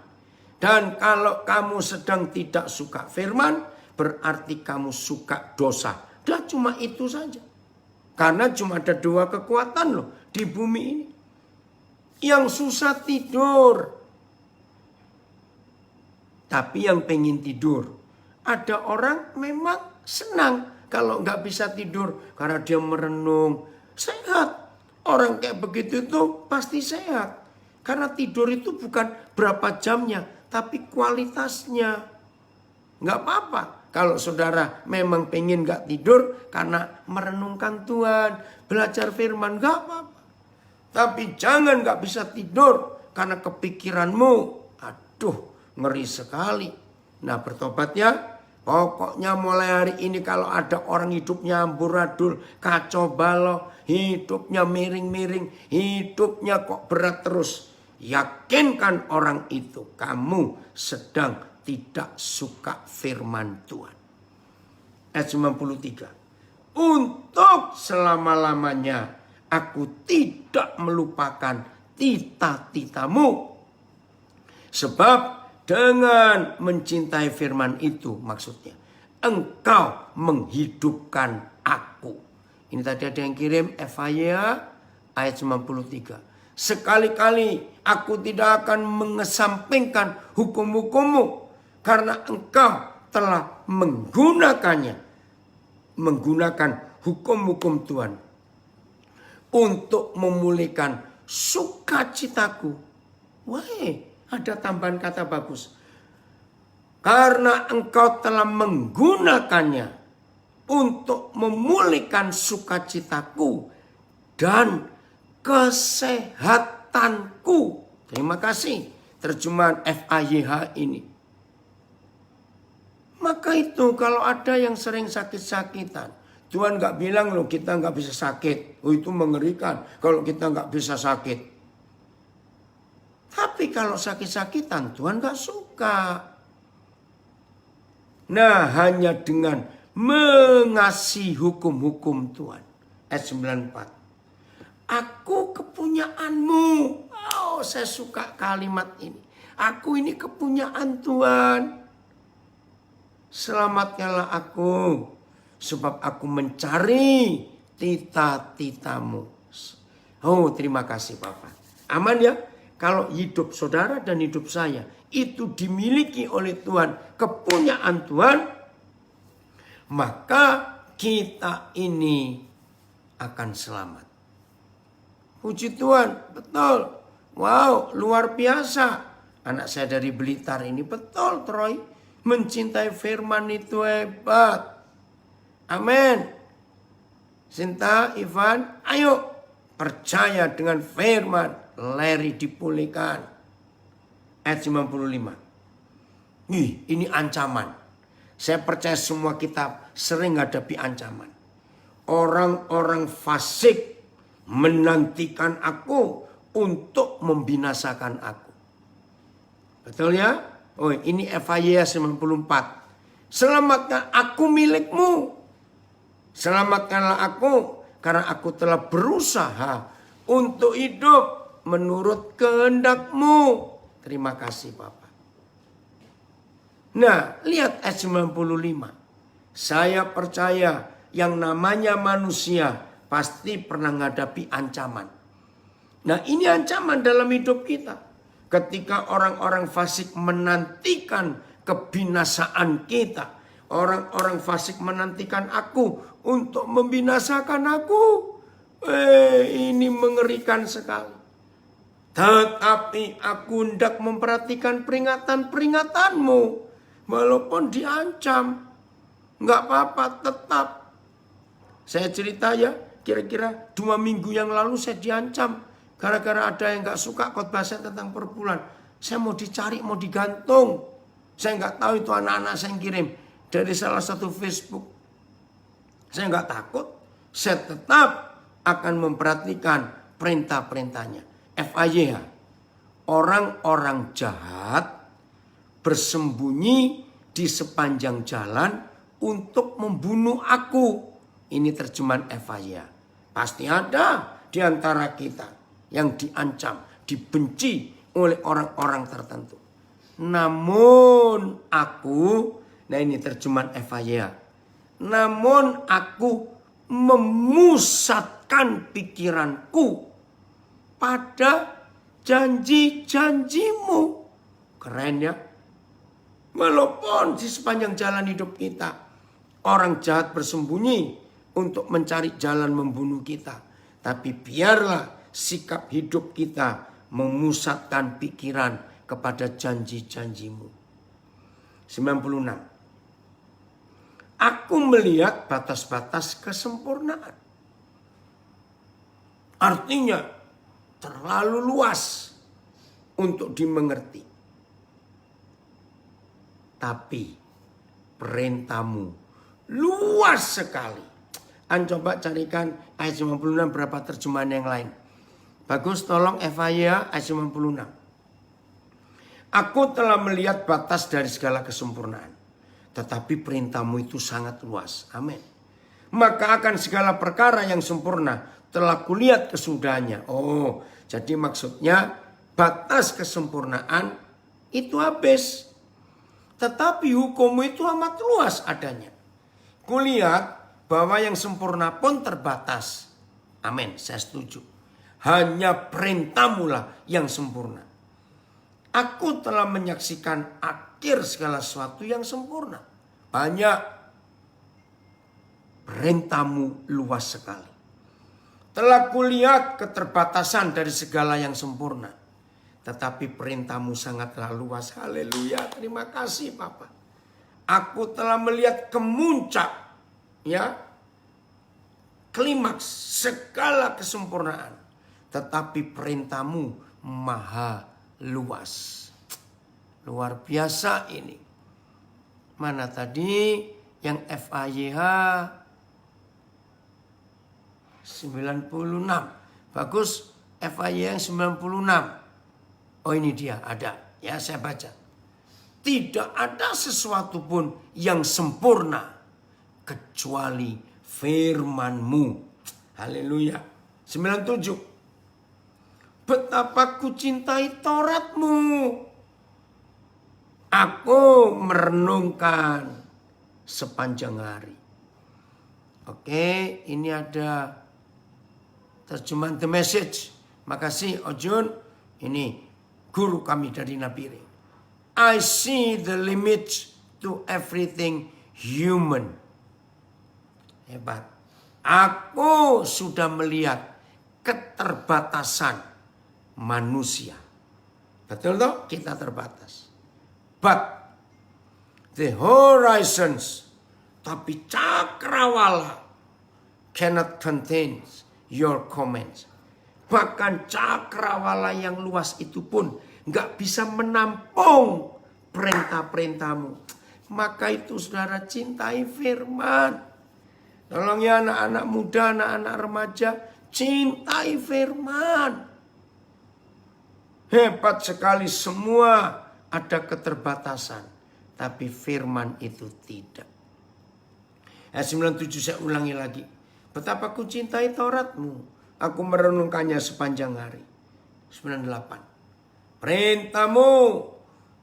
Dan kalau kamu sedang tidak suka firman, berarti kamu suka dosa. Dan cuma itu saja. Karena cuma ada dua kekuatan loh di bumi ini. Yang susah tidur. Tapi yang pengen tidur. Ada orang memang senang kalau nggak bisa tidur. Karena dia merenung. Sehat. Orang kayak begitu itu pasti sehat. Karena tidur itu bukan berapa jamnya. Tapi kualitasnya. Nggak apa-apa. Kalau saudara memang pengen nggak tidur. Karena merenungkan Tuhan. Belajar firman. Nggak apa-apa. Tapi jangan nggak bisa tidur. Karena kepikiranmu. Aduh. Ngeri sekali. Nah, bertobat ya. Pokoknya mulai hari ini kalau ada orang hidupnya amburadul, kacau balau, hidupnya miring-miring, hidupnya kok berat terus. Yakinkan orang itu kamu sedang tidak suka firman Tuhan. Ayat 93. Untuk selama-lamanya aku tidak melupakan tita-titamu. Sebab dengan mencintai firman itu maksudnya. Engkau menghidupkan aku. Ini tadi ada yang kirim FAYH ayat 93. Sekali-kali aku tidak akan mengesampingkan hukum-hukummu. Karena engkau telah menggunakannya. Menggunakan hukum-hukum Tuhan. Untuk memulihkan sukacitaku. Wah. Ada tambahan kata bagus. Karena engkau telah menggunakannya untuk memulihkan sukacitaku dan kesehatanku. Terima kasih terjemahan FAYH ini. Maka itu kalau ada yang sering sakit-sakitan. Tuhan gak bilang loh kita gak bisa sakit. Oh itu mengerikan kalau kita gak bisa sakit. Tapi kalau sakit-sakitan Tuhan gak suka. Nah hanya dengan mengasihi hukum-hukum Tuhan. Ayat 94. Aku kepunyaanmu. Oh saya suka kalimat ini. Aku ini kepunyaan Tuhan. Selamatkanlah aku. Sebab aku mencari tita-titamu. Oh terima kasih Bapak. Aman ya? Kalau hidup saudara dan hidup saya itu dimiliki oleh Tuhan, kepunyaan Tuhan, maka kita ini akan selamat. Puji Tuhan, betul. Wow, luar biasa. Anak saya dari Blitar ini betul, Troy. Mencintai firman itu hebat. Amin. Sinta, Ivan, ayo percaya dengan firman. Larry dipulihkan. Ayat 95. Ini ancaman. Saya percaya semua kita sering hadapi ancaman. Orang-orang fasik menantikan aku untuk membinasakan aku. Betul ya? Oh ini FAYH 94. Selamatkan aku milikmu. Selamatkanlah aku. Karena aku telah berusaha untuk hidup menurut kehendakmu. Terima kasih Bapak. Nah, lihat ayat 95. Saya percaya yang namanya manusia pasti pernah menghadapi ancaman. Nah, ini ancaman dalam hidup kita. Ketika orang-orang fasik menantikan kebinasaan kita. Orang-orang fasik menantikan aku untuk membinasakan aku. Ini mengerikan sekali. Tetapi aku hendak memperhatikan peringatan-peringatanmu. Walaupun diancam. Nggak apa-apa, tetap. Saya cerita ya, kira-kira 2 minggu yang lalu saya diancam. Gara-gara ada yang nggak suka khotbah saya tentang perpuluhan. Saya mau dicari, mau digantung. Saya nggak tahu itu anak-anak saya yang kirim. Dari salah satu Facebook. Saya nggak takut. Saya tetap akan memperhatikan perintah-perintahnya. FIYH. Orang-orang jahat bersembunyi di sepanjang jalan untuk membunuh aku. Ini terjemahan FIYH. Pasti ada di antara kita yang diancam, dibenci oleh orang-orang tertentu. Namun aku, nah ini terjemahan FIYH. Namun aku memusatkan pikiranku pada janji-janjimu. Keren ya. Walaupun di sepanjang jalan hidup kita, orang jahat bersembunyi untuk mencari jalan membunuh kita. Tapi biarlah sikap hidup kita memusatkan pikiran kepada janji-janjimu. 96. Aku melihat batas-batas kesempurnaan. Artinya terlalu luas untuk dimengerti. Tapi perintahmu luas sekali. Coba carikan ayat 96 berapa terjemahan yang lain. Bagus, tolong FIYH ayat 96. Aku telah melihat batas dari segala kesempurnaan. Tetapi perintahmu itu sangat luas. Amin. Maka akan segala perkara yang sempurna telah kulihat kesudahannya. Oh, jadi maksudnya batas kesempurnaan itu habis. Tetapi hukummu itu amat luas adanya. Kulihat bahwa yang sempurna pun terbatas. Amin, saya setuju. Hanya perintahmu lah yang sempurna. Aku telah menyaksikan akhir segala sesuatu yang sempurna. Banyak. Perintahmu luas sekali. Telah kulihat keterbatasan dari segala yang sempurna. Tetapi perintahmu sangatlah luas. Haleluya. Terima kasih Papa. Aku telah melihat kemuncak. Ya. Klimaks segala kesempurnaan. Tetapi perintahmu maha luas. Luar biasa ini. Mana tadi yang FIYH 96. Bagus, FIYH yang 96. Oh ini dia, ada. Ya saya baca. Tidak ada sesuatu pun yang sempurna kecuali firman-Mu. Haleluya. 97. Betapa ku cintai Taurat-Mu. Aku merenungkan sepanjang hari. Oke, ini ada terjemahan The Message. Makasih Ojun. Ini guru kami dari Nabire. I see the limits to everything human. Hebat. Aku sudah melihat keterbatasan manusia. Betul toh? Kita terbatas. But the horizons, tapi cakrawala cannot contain your comments. Bahkan cakrawala yang luas itu pun nggak bisa menampung perintah-perintahmu. Maka itu saudara cintai firman. Tolong ya anak-anak muda, anak-anak remaja, cintai firman. Hebat sekali, semua ada keterbatasan. Tapi firman itu tidak. Ayat 97 saya ulangi lagi. Betapa ku cintai Taurat-Mu. Aku merenungkannya sepanjang hari. 98. Perintah-Mu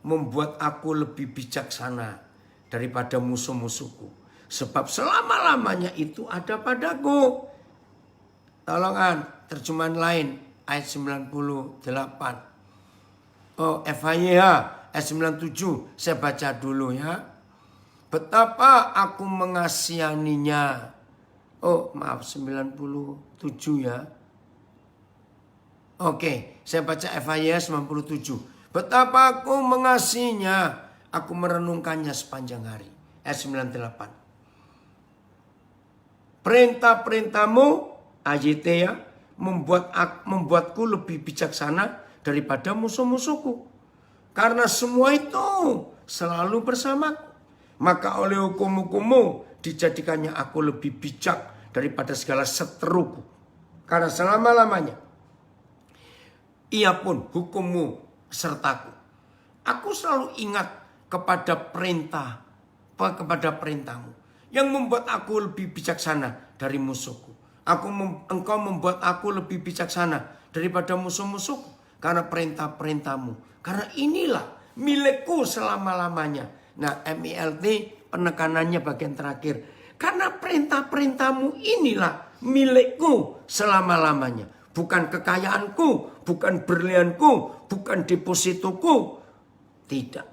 membuat aku lebih bijaksana daripada musuh-musuhku. Sebab selama-lamanya itu ada padaku. Tolongan terjemahan lain ayat 98. Oh FIYH ayat 97 saya baca dulu ya. Betapa aku mengasihaninya. Oh maaf 97 ya. Oke, saya baca FIA 97. Betapa aku mengasihinya, aku merenungkannya sepanjang hari. Ayat 98. Perintah-perintahmu, AYT ya, membuatku lebih bijaksana daripada musuh-musuhku. Karena semua itu selalu bersamaku. Maka oleh hukum-hukummu dijadikannya aku lebih bijak daripada segala seteruku. Karena selama-lamanya ia pun hukummu sertaku. Aku selalu ingat kepada perintahmu yang membuat aku lebih bijaksana dari musuhku. Engkau membuat aku lebih bijaksana daripada musuh-musuhku karena perintah-perintahmu. Karena inilah milikku selama-lamanya. Nah, MILT penekanannya bagian terakhir. Karena perintah-perintahmu inilah milikku selama-lamanya. Bukan kekayaanku, bukan berlianku, bukan depositoku. Tidak.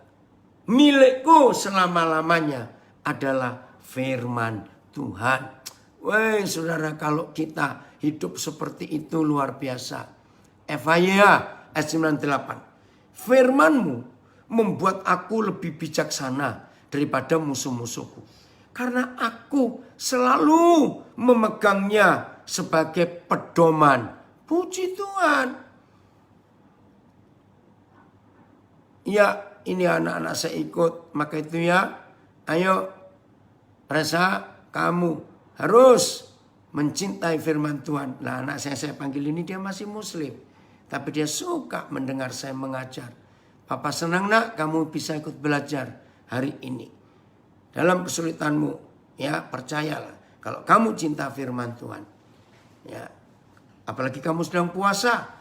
Milikku selama-lamanya adalah firman Tuhan. Wah, saudara, kalau kita hidup seperti itu luar biasa. FIA ayat 98. Firmanmu membuat aku lebih bijaksana daripada musuh-musuhku. Karena aku selalu memegangnya sebagai pedoman. Puji Tuhan. Ya, ini anak-anak saya ikut. Maka itu ya, ayo Reza, kamu harus mencintai firman Tuhan. Nah, anak saya panggil ini dia masih muslim. Tapi dia suka mendengar saya mengajar. Papa senang nak kamu bisa ikut belajar hari ini. Dalam kesulitanmu, ya percayalah. Kalau kamu cinta firman Tuhan. Ya, apalagi kamu sedang puasa.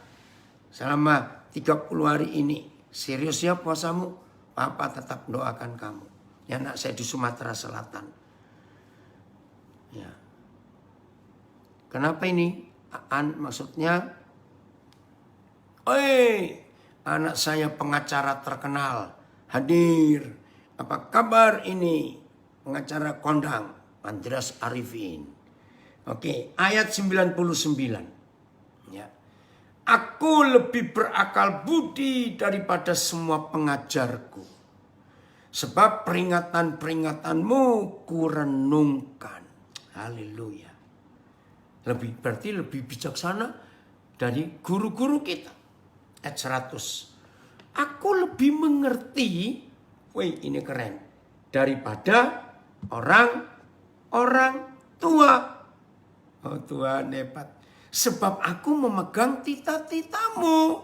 Selama 30 hari ini. Serius ya puasamu. Papa tetap doakan kamu. Ya nak saya di Sumatera Selatan. Ya. Kenapa ini? Maksudnya, anak saya pengacara terkenal hadir. Apa kabar ini? Pengacara kondang Andreas Arifin. Oke, ayat 99. Ya. Aku lebih berakal budi daripada semua pengajarku. Sebab peringatan-peringatanmu kurenungkan. Haleluya. Berarti lebih bijaksana dari guru-guru kita. Ayat 100. Aku lebih mengerti, ini keren, daripada orang tua. Oh Tuhan hebat. Sebab aku memegang tita-titamu.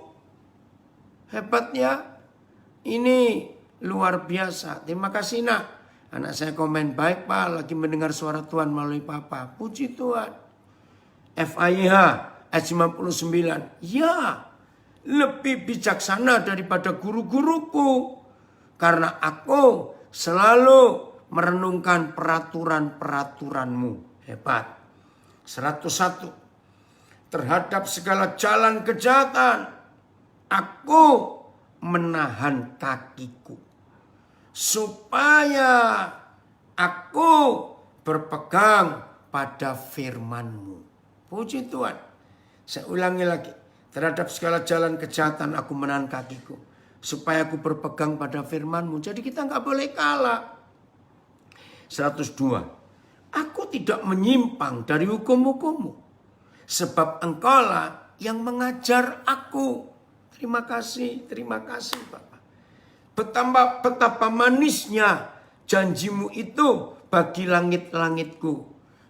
Hebat ya. Ini luar biasa. Terima kasih nak. Anak saya komen, baik Pak, lagi mendengar suara Tuhan melalui Papa. Puji Tuhan. FIH ayat 59. Ya, lebih bijaksana daripada guru-guruku. Karena aku selalu merenungkan peraturan-peraturanmu. Hebat. 101. Terhadap segala jalan kejahatan, aku menahan kakiku. Supaya aku berpegang pada firman-Mu. Puji Tuhan. Saya ulangi lagi. Terhadap segala jalan kejahatan aku menahan kakiku. Supaya aku berpegang pada firman-Mu. Jadi kita nggak boleh kalah. 102. Aku tidak menyimpang dari hukum-hukum-Mu. Sebab Engkaulah yang mengajar aku. Terima kasih Bapak. Betapa manisnya janjimu itu bagi langit-langitku.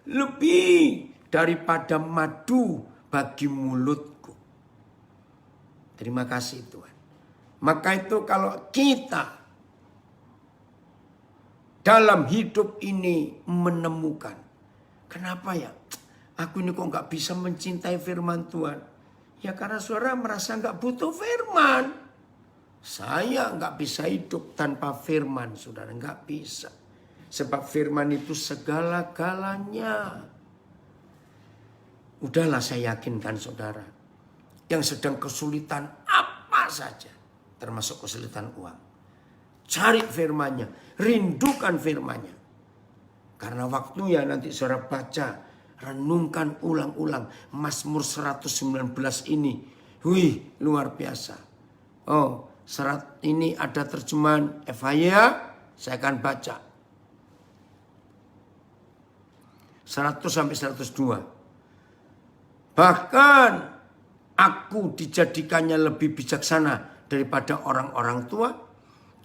Lebih daripada madu bagi mulutku. Terima kasih Tuhan. Maka itu kalau kita dalam hidup ini menemukan. Kenapa ya? Aku ini kok gak bisa mencintai firman Tuhan. Ya karena saudara merasa gak butuh firman. Saya gak bisa hidup tanpa firman. Saudara gak bisa. Sebab firman itu segala-galanya. Udahlah saya yakinkan saudara. Yang sedang kesulitan apa saja. Termasuk kesulitan uang. Cari firmannya. Rindukan firmannya. Karena waktunya nanti saudara baca renungkan ulang-ulang Mazmur 119 ini. Wih, luar biasa. Oh, serat ini ada terjemahan FHY, saya akan baca. 100 sampai 102. Bahkan aku dijadikannya lebih bijaksana daripada orang-orang tua.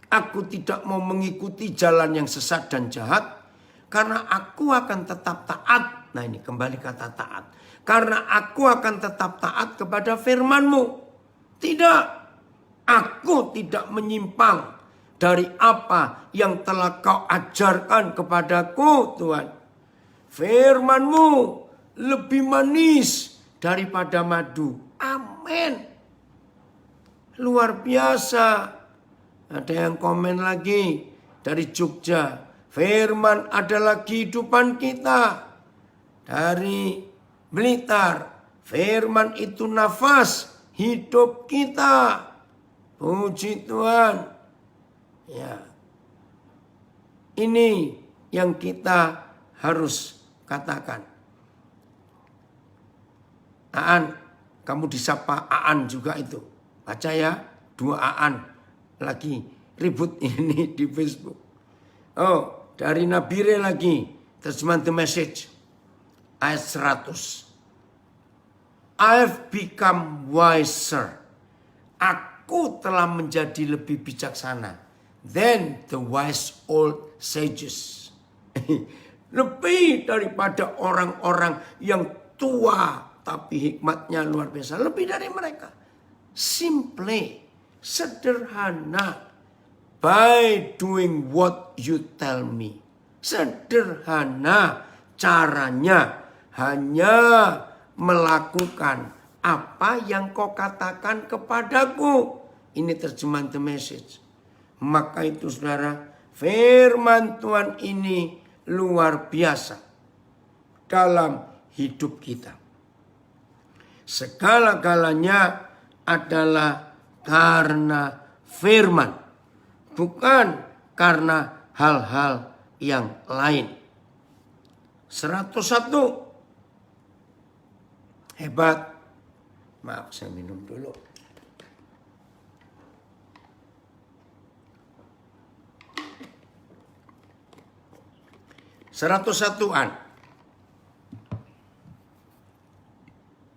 Aku tidak mau mengikuti jalan yang sesat dan jahat. Karena aku akan tetap taat. Nah ini kembali kata taat. Karena aku akan tetap taat kepada firman-Mu. Tidak. Aku tidak menyimpang dari apa yang telah Kau ajarkan kepadaku, Tuhan. Firman-Mu lebih manis daripada madu. Amin. Luar biasa. Ada yang komen lagi dari Jogja. Firman adalah kehidupan kita. Dari Blitar. Firman itu nafas hidup kita. Puji Tuhan. Ya. Ini yang kita harus katakan. Aan, kamu disapa Aan juga itu. Baca ya, 2 Aan lagi ribut ini di Facebook. Oh, dari Nabire lagi, terjemahan The Message, ayat 100. I've become wiser. Aku telah menjadi lebih bijaksana than the wise old sages. Lebih daripada orang-orang yang tua tapi hikmatnya luar biasa. Lebih dari mereka. Simply, sederhana. By doing what you tell me. Sederhana caranya. Hanya melakukan apa yang kau katakan kepadaku. Ini terjemahan The Message. Maka itu saudara, firman Tuhan ini luar biasa dalam hidup kita. Segala-galanya adalah karena firman, bukan karena hal-hal yang lain. 101. Hebat. Maaf, saya minum dulu. Satuan.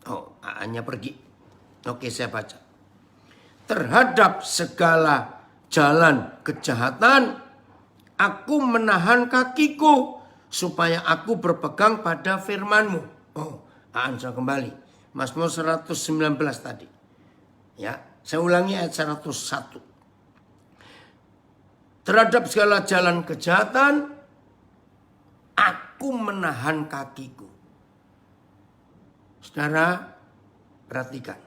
Oh, A-nya pergi. Oke, saya baca. Terhadap segala jalan kejahatan, aku menahan kakiku supaya aku berpegang pada firman-Mu. Oh, A-an saya kembali. Mazmur 119 tadi. Ya, saya ulangi ayat 101. Terhadap segala jalan kejahatan, aku menahan kakiku. Saudara, perhatikan.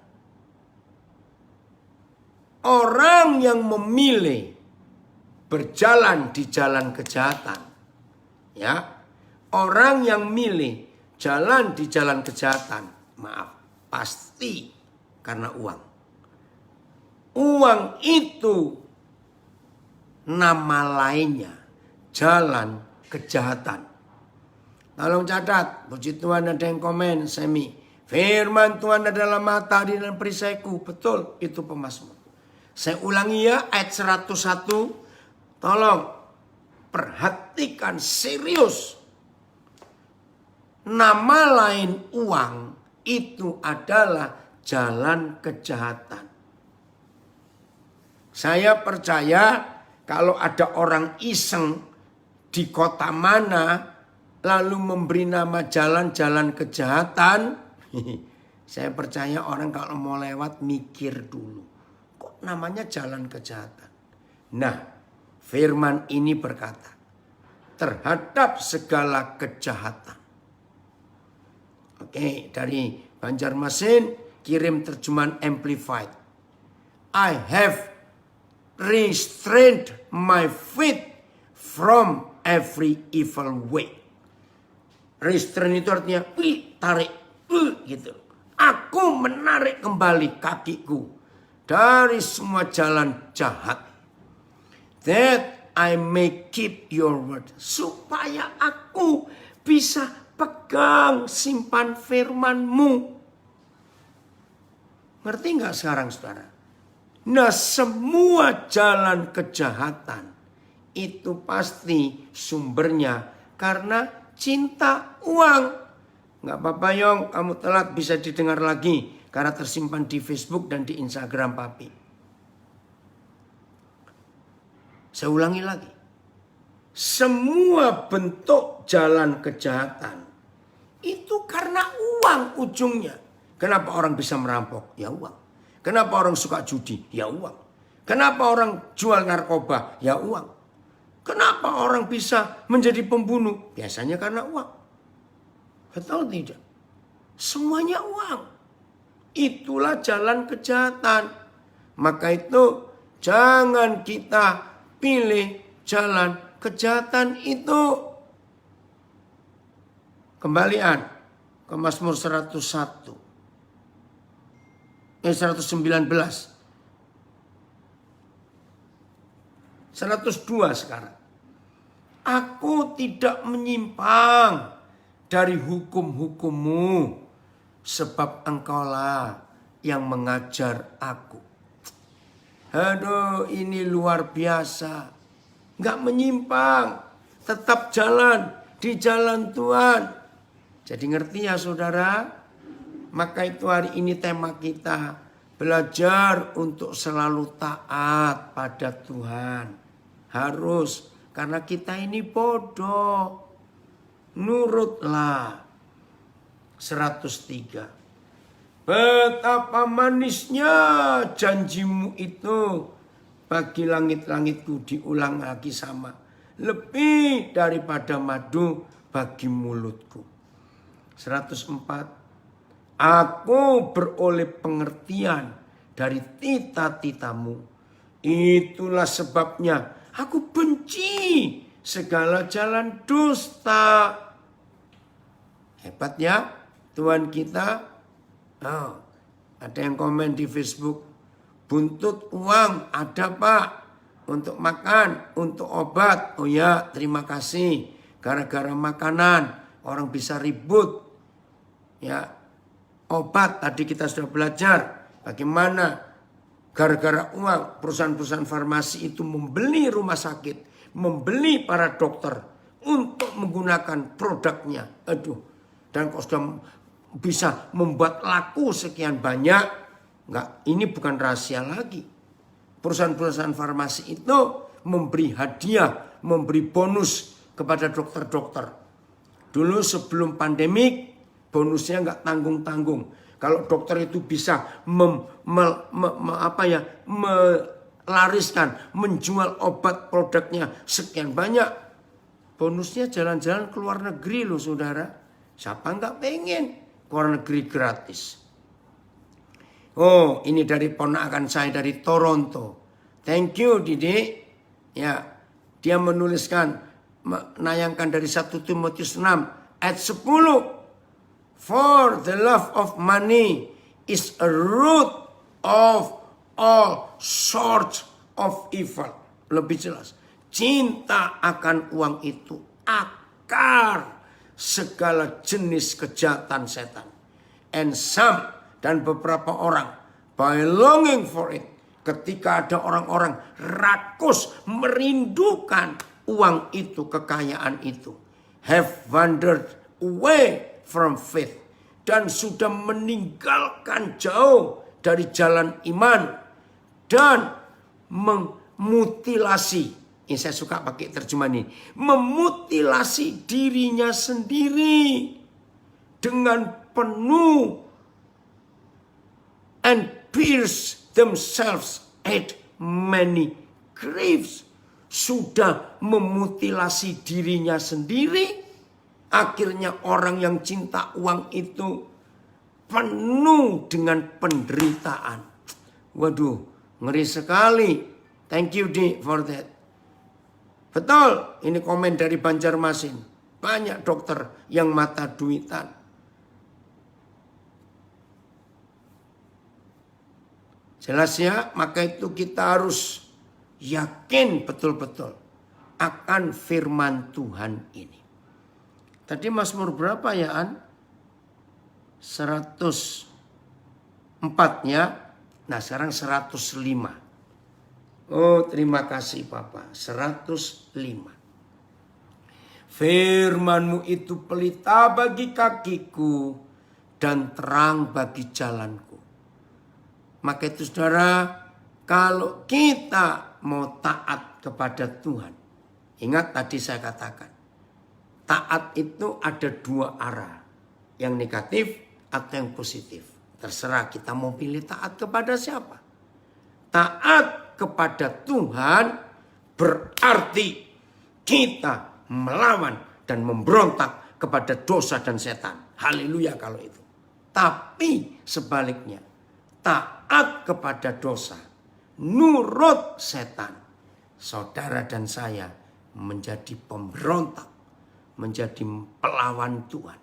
Orang yang memilih berjalan di jalan kejahatan, ya, orang yang milih jalan di jalan kejahatan, maaf, pasti karena uang. Uang itu nama lainnya jalan kejahatan. Tolong catat, puji Tuhan ada yang komen, Semi. Firman Tuhan adalah matahari dan perisaiku. Betul, itu pemazmur. Saya ulangi ya, ayat 101. Tolong perhatikan serius. Nama lain uang itu adalah jalan kejahatan. Saya percaya kalau ada orang iseng di kota mana lalu memberi nama jalan-jalan kejahatan, saya percaya orang kalau mau lewat mikir dulu. Kok namanya jalan kejahatan? Nah, firman ini berkata, terhadap segala kejahatan. Oke, dari Banjarmasin kirim terjemahan Amplified. I have restrained my feet from every evil way. Restrain itu artinya tarik, gitu. Aku menarik kembali kakiku dari semua jalan jahat. That I may keep your word. Supaya aku bisa Pegang, simpan firman-Mu. Ngerti nggak sekarang saudara? Nah, semua jalan kejahatan itu pasti sumbernya karena cinta uang. Nggak apa-apa Yong, kamu telat bisa didengar lagi karena tersimpan di Facebook dan di Instagram Papi. Saya ulangi lagi. Semua bentuk jalan kejahatan itu karena uang ujungnya. Kenapa orang bisa merampok? Ya uang. Kenapa orang suka judi? Ya uang. Kenapa orang jual narkoba? Ya uang. Kenapa orang bisa menjadi pembunuh? Biasanya karena uang. Betul tidak? Semuanya uang. Itulah jalan kejahatan. Maka itu jangan kita pilih jalan kejahatan itu. Kembalian ke Mazmur 101. 119. 102 sekarang. Aku tidak menyimpang dari hukum-hukum-Mu, sebab Engkaulah yang mengajar aku. Aduh, ini luar biasa. Nggak menyimpang, tetap jalan di jalan Tuhan. Jadi ngerti ya saudara? Maka itu hari ini tema kita, belajar untuk selalu taat pada Tuhan. Harus, karena kita ini bodoh. Nurutlah. 103. Betapa manisnya janji-Mu itu bagi langit-langitku, diulang lagi sama. Lebih daripada madu bagi mulutku. 104. Aku beroleh pengertian dari tita-tita-Mu. Itulah sebabnya aku benci segala jalan dusta. Hebat ya Tuhan kita. Oh, ada yang komen di Facebook. Buntut uang ada Pak. Untuk makan, untuk obat. Oh ya, terima kasih. Gara-gara makanan orang bisa ribut. Ya, obat tadi kita sudah belajar bagaimana gara-gara uang perusahaan-perusahaan farmasi itu membeli rumah sakit, membeli para dokter untuk menggunakan produknya. Aduh, dan kok sudah bisa membuat laku sekian banyak, enggak, ini bukan rahasia lagi. Perusahaan-perusahaan farmasi itu memberi hadiah, memberi bonus kepada dokter-dokter. Dulu sebelum pandemik, bonusnya nggak tanggung-tanggung. Kalau dokter itu bisa melariskan, menjual obat produknya sekian banyak, bonusnya jalan-jalan ke luar negeri loh saudara. Siapa nggak pengen ke luar negeri gratis? Oh, ini dari ponakan saya dari Toronto. Thank you Didi. Ya, dia menuliskan, menayangkan dari 1 Timotius 6 ayat 10. For the love of money is a root of all sorts of evil. Lebih jelas, cinta akan uang itu akar segala jenis kejahatan setan. And some, dan beberapa orang, by longing for it, ketika ada orang-orang rakus merindukan uang itu, kekayaan itu, have wandered away from faith, dan sudah meninggalkan jauh dari jalan iman dan memutilasi. Ini saya suka pakai terjemahan ini, memutilasi dirinya sendiri dengan penuh and pierce themselves at many griefs. Sudah memutilasi dirinya sendiri. Akhirnya orang yang cinta uang itu penuh dengan penderitaan. Waduh, ngeri sekali. Thank you Di for that. Betul, ini komen dari Banjarmasin. Banyak dokter yang mata duitan. Jelas ya, maka itu kita harus yakin betul-betul akan firman Tuhan ini. Tadi Mazmur berapa ya An? 104 ya. Nah sekarang 105. Oh terima kasih Papa. 105. Firman-Mu itu pelita bagi kakiku dan terang bagi jalanku. Maka itu saudara, kalau kita mau taat kepada Tuhan. Ingat tadi saya katakan. Taat itu ada dua arah. Yang negatif atau yang positif. Terserah kita mau pilih taat kepada siapa. Taat kepada Tuhan berarti kita melawan dan memberontak kepada dosa dan setan. Haleluya kalau itu. Tapi sebaliknya, taat kepada dosa, nurut setan, saudara dan saya menjadi pemberontak, menjadi pelawan Tuhan.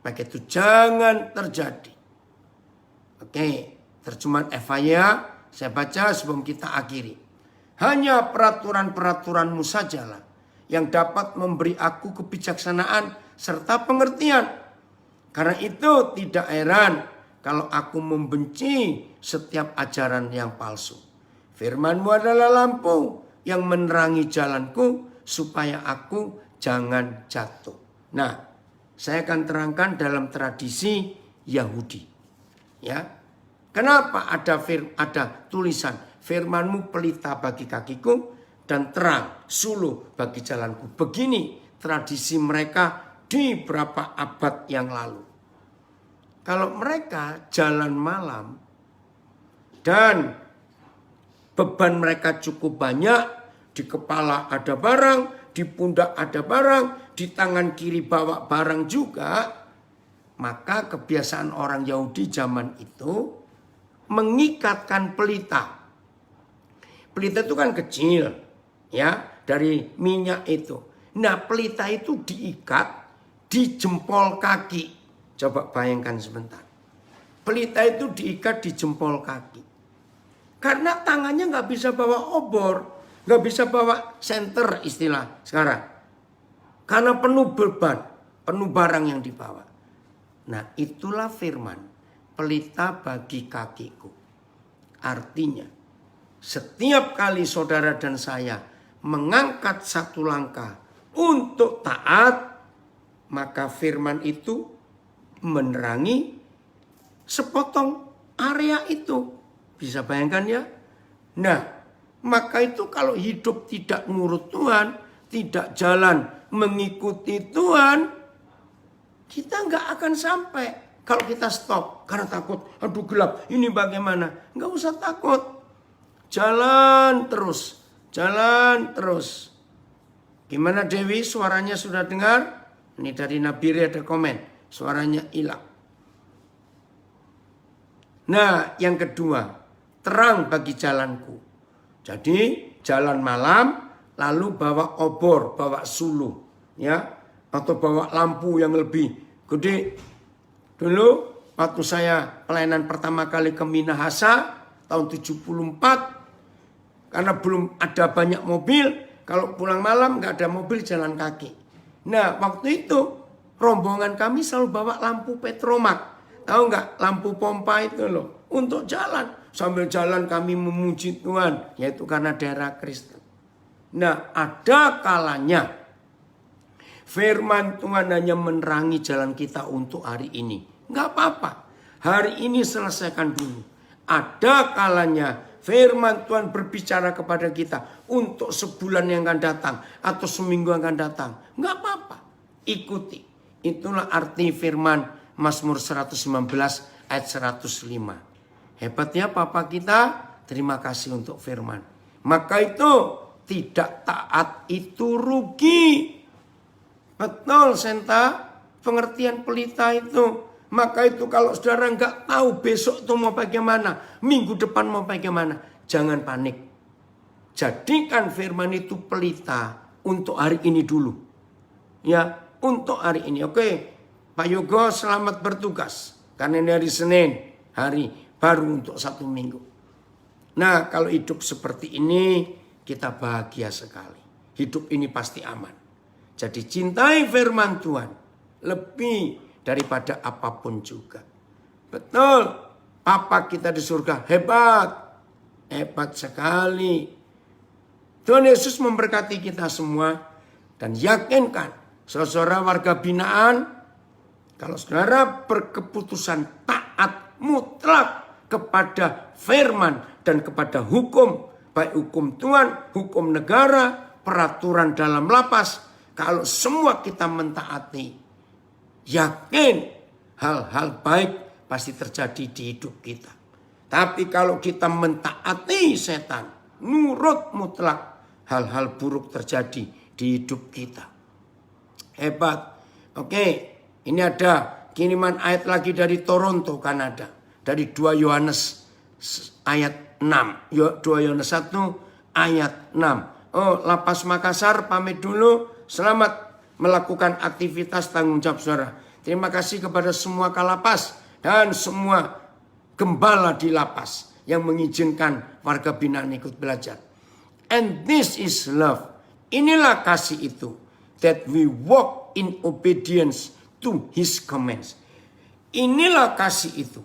Maka itu jangan terjadi. Oke, terjemahan Evaya saya baca sebelum kita akhiri. Hanya peraturan-peraturan-Mu sajalah yang dapat memberi aku kebijaksanaan serta pengertian. Karena itu tidak heran kalau aku membenci setiap ajaran yang palsu. Firman-Mu adalah lampu yang menerangi jalanku supaya aku jangan jatuh. Nah, saya akan terangkan dalam tradisi Yahudi. Ya. Kenapa ada tulisan firman-Mu pelita bagi kakiku dan terang suluh bagi jalanku. Begini tradisi mereka di beberapa abad yang lalu. Kalau mereka jalan malam dan beban mereka cukup banyak, di kepala ada barang, di pundak ada barang, di tangan kiri bawa barang juga, maka kebiasaan orang Yahudi zaman itu mengikatkan pelita. Pelita itu kan kecil. Ya, dari minyak itu. Nah, pelita itu diikat di jempol kaki. Coba bayangkan sebentar. Pelita itu diikat di jempol kaki. Karena tangannya nggak bisa bawa obor, nggak bisa bawa senter istilah sekarang. Karena penuh beban, penuh barang yang dibawa. Nah, itulah firman pelita bagi kakiku. Artinya, setiap kali saudara dan saya mengangkat satu langkah untuk taat, maka firman itu menerangi sepotong area itu. Bisa bayangkan ya? Nah, maka itu kalau hidup tidak ngurut Tuhan, tidak jalan mengikuti Tuhan, kita nggak akan sampai. Kalau kita stop karena takut, aduh gelap, ini bagaimana? Nggak usah takut. Jalan terus. Jalan terus. Gimana Dewi, suaranya sudah dengar? Ini dari Nabiri ada komen. Suaranya hilang. Nah yang kedua, terang bagi jalanku. Jadi jalan malam lalu bawa obor, bawa suluh. Ya, atau bawa lampu yang lebih gede. Dulu waktu saya pelayanan pertama kali ke Minahasa tahun 74. Karena belum ada banyak mobil, kalau pulang malam nggak ada mobil jalan kaki. Nah waktu itu rombongan kami selalu bawa lampu petromak. Tahu nggak lampu pompa itu loh, untuk jalan. Sambil jalan kami memuji Tuhan, yaitu karena daerah Kristen. Nah ada kalanya firman Tuhan hanya menerangi jalan kita untuk hari ini. Nggak apa-apa, hari ini selesaikan dulu. Ada kalanya firman Tuhan berbicara kepada kita untuk sebulan yang akan datang atau seminggu yang akan datang. Enggak apa-apa, ikuti. Itulah arti firman Mazmur 119 ayat 105. Hebatnya Papa kita, terima kasih untuk firman. Maka itu tidak taat itu rugi. Betul Senta, pengertian pelita itu. Maka itu kalau saudara nggak tahu besok tuh mau bagaimana, minggu depan mau bagaimana, jangan panik. Jadikan firman itu pelita untuk hari ini dulu. Ya, untuk hari ini. Oke, Pak Yogo selamat bertugas. Karena ini hari Senin, hari baru untuk 1 minggu. Nah, kalau hidup seperti ini, kita bahagia sekali. Hidup ini pasti aman. Jadi cintai firman Tuhan lebih daripada apapun juga. Betul, Papa kita di surga hebat. Hebat sekali. Tuhan Yesus memberkati kita semua. Dan yakinkan, saudara warga binaan, kalau saudara berkeputusan taat mutlak kepada firman dan kepada hukum, baik hukum Tuhan, hukum negara, peraturan dalam lapas, kalau semua kita mentaati, yakin hal-hal baik pasti terjadi di hidup kita. Tapi kalau kita mentaati setan, nurut mutlak, hal-hal buruk terjadi di hidup kita. Hebat. Oke, ini ada kiriman ayat lagi dari Toronto, Kanada. Dari 2 Yohanes ayat 6. 2 Yohanes 1 ayat 6. Oh, Lapas Makassar pamit dulu. Selamat melakukan aktivitas tanggung jawab saudara. Terima kasih kepada semua kalapas dan semua gembala di lapas yang mengizinkan warga binaan ikut belajar. And this is love. Inilah kasih itu. That we walk in obedience to his commands. Inilah kasih itu.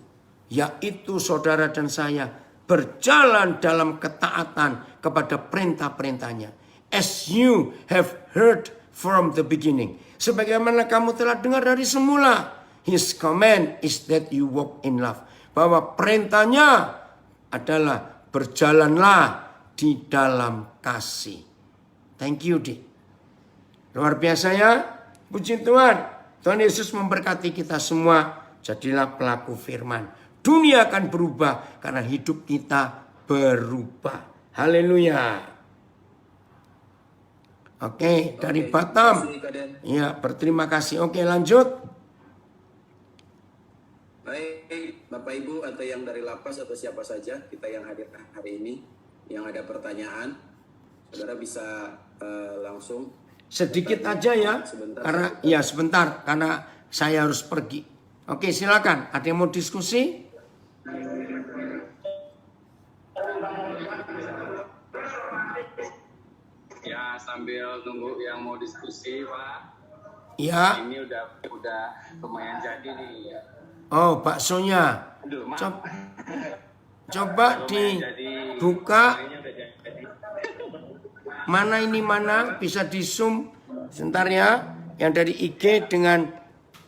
Yaitu saudara dan saya berjalan dalam ketaatan kepada perintah-perintahnya. As you have heard from the beginning. Sebagaimana kamu telah dengar dari semula. His command is that you walk in love. Bahwa perintahnya adalah berjalanlah di dalam kasih. Thank you, Di. Luar biasa ya. Puji Tuhan. Tuhan Yesus memberkati kita semua. Jadilah pelaku firman. Dunia akan berubah karena hidup kita berubah. Haleluya. Oke, dari Batam. Ya, berterima kasih. Oke, lanjut. Baik, Bapak Ibu atau yang dari lapas atau siapa saja kita yang hadir hari ini yang ada pertanyaan, saudara bisa langsung sedikit aja ya, sebentar, karena ya sebentar karena saya harus pergi. Oke, silakan. Ada yang mau diskusi? Ya, sambil nunggu yang mau diskusi, Pak. Ya. Ini udah lumayan jadi nih. Oh, baksonya. Coba dibuka. Mana ini mana? Bisa di zoom. Sebentar ya. Yang dari IG dengan